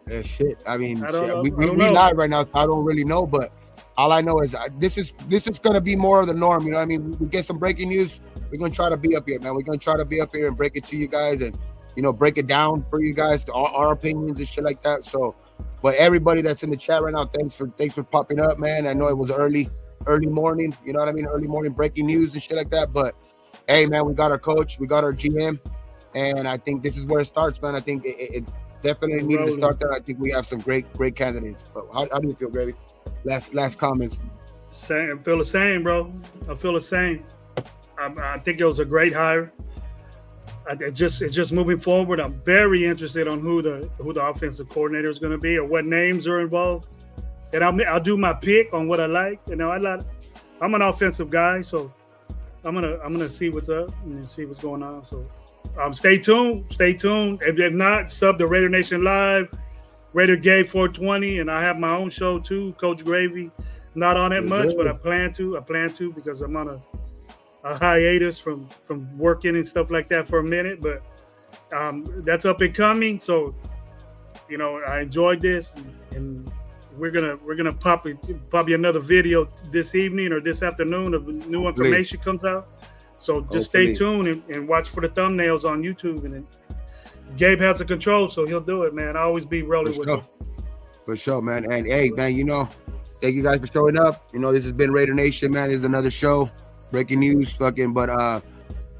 Yeah, shit. I mean, we live right now, so I don't really know, but all I know is this is gonna be more of the norm. You know what I mean? We get some breaking news. We're gonna try to be up here, man. We're gonna try to be up here and break it to you guys, and you know, break it down for you guys, our opinions and shit like that. So, but everybody that's in the chat right now, thanks for popping up, man. I know it was early morning, you know what I mean? Early morning breaking news and shit like that. But hey, man, we got our coach, we got our GM, and I think this is where it starts, man. I think it definitely needed to start there. I think we have some great candidates. But how do you feel, Gravy? Last comments. I feel the same, bro. I feel the same. I think it was a great hire. It's just moving forward. I'm very interested on who the offensive coordinator is going to be or what names are involved. And I'll do my pick on what I like. You know, I'm an offensive guy, so I'm gonna see what's up and see what's going on. So stay tuned. If not, sub the Raider Nation Live, Raider Gay 420, and I have my own show too, Coach Gravy. Not on it much, but I plan to because I'm on a hiatus from working and stuff like that for a minute. But that's up and coming. So, you know, I enjoyed this, and we're gonna pop you another video this evening or this afternoon of new information comes out. So just stay tuned and watch for the thumbnails on YouTube. And then Gabe has the control, so he'll do it, man. I always be rolling with him. For sure, man. And hey, man, you know, thank you guys for showing up. You know, this has been Raider Nation, man. This is another show, breaking news, fucking. But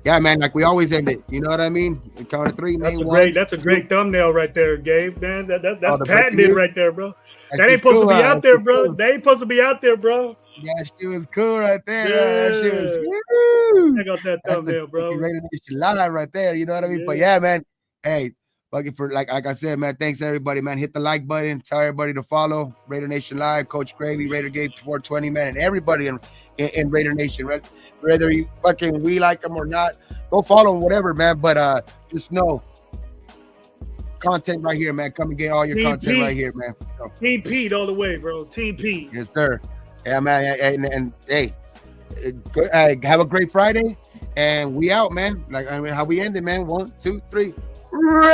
yeah, man, like we always end it. You know what I mean? Count of three, man. That's a great thumbnail right there, Gabe. Man, that's patented right there, bro. That ain't supposed to be out there, bro. They ain't supposed to be out there, bro. Yeah, she was cool right there. Yeah. That shit was woo. Check out that thumbnail, bro. Raider Nation Live right there. You know what I mean? Yeah. But yeah, man. Hey, fucking for like I said, man. Thanks everybody, man. Hit the like button. Tell everybody to follow Raider Nation Live, Coach Gravy, Raider Gate 420, man, and everybody in Raider Nation. Right? Whether you fucking we like them or not, go follow them, whatever, man. But just know. Content right here, man. Come and get all your content right here, man. Team Pete all the way, bro. Team Pete. Yes, sir. Yeah, man. And hey, have a great Friday. And we out, man. Like, I mean, how we ended, man. 1, 2, 3. Raiders!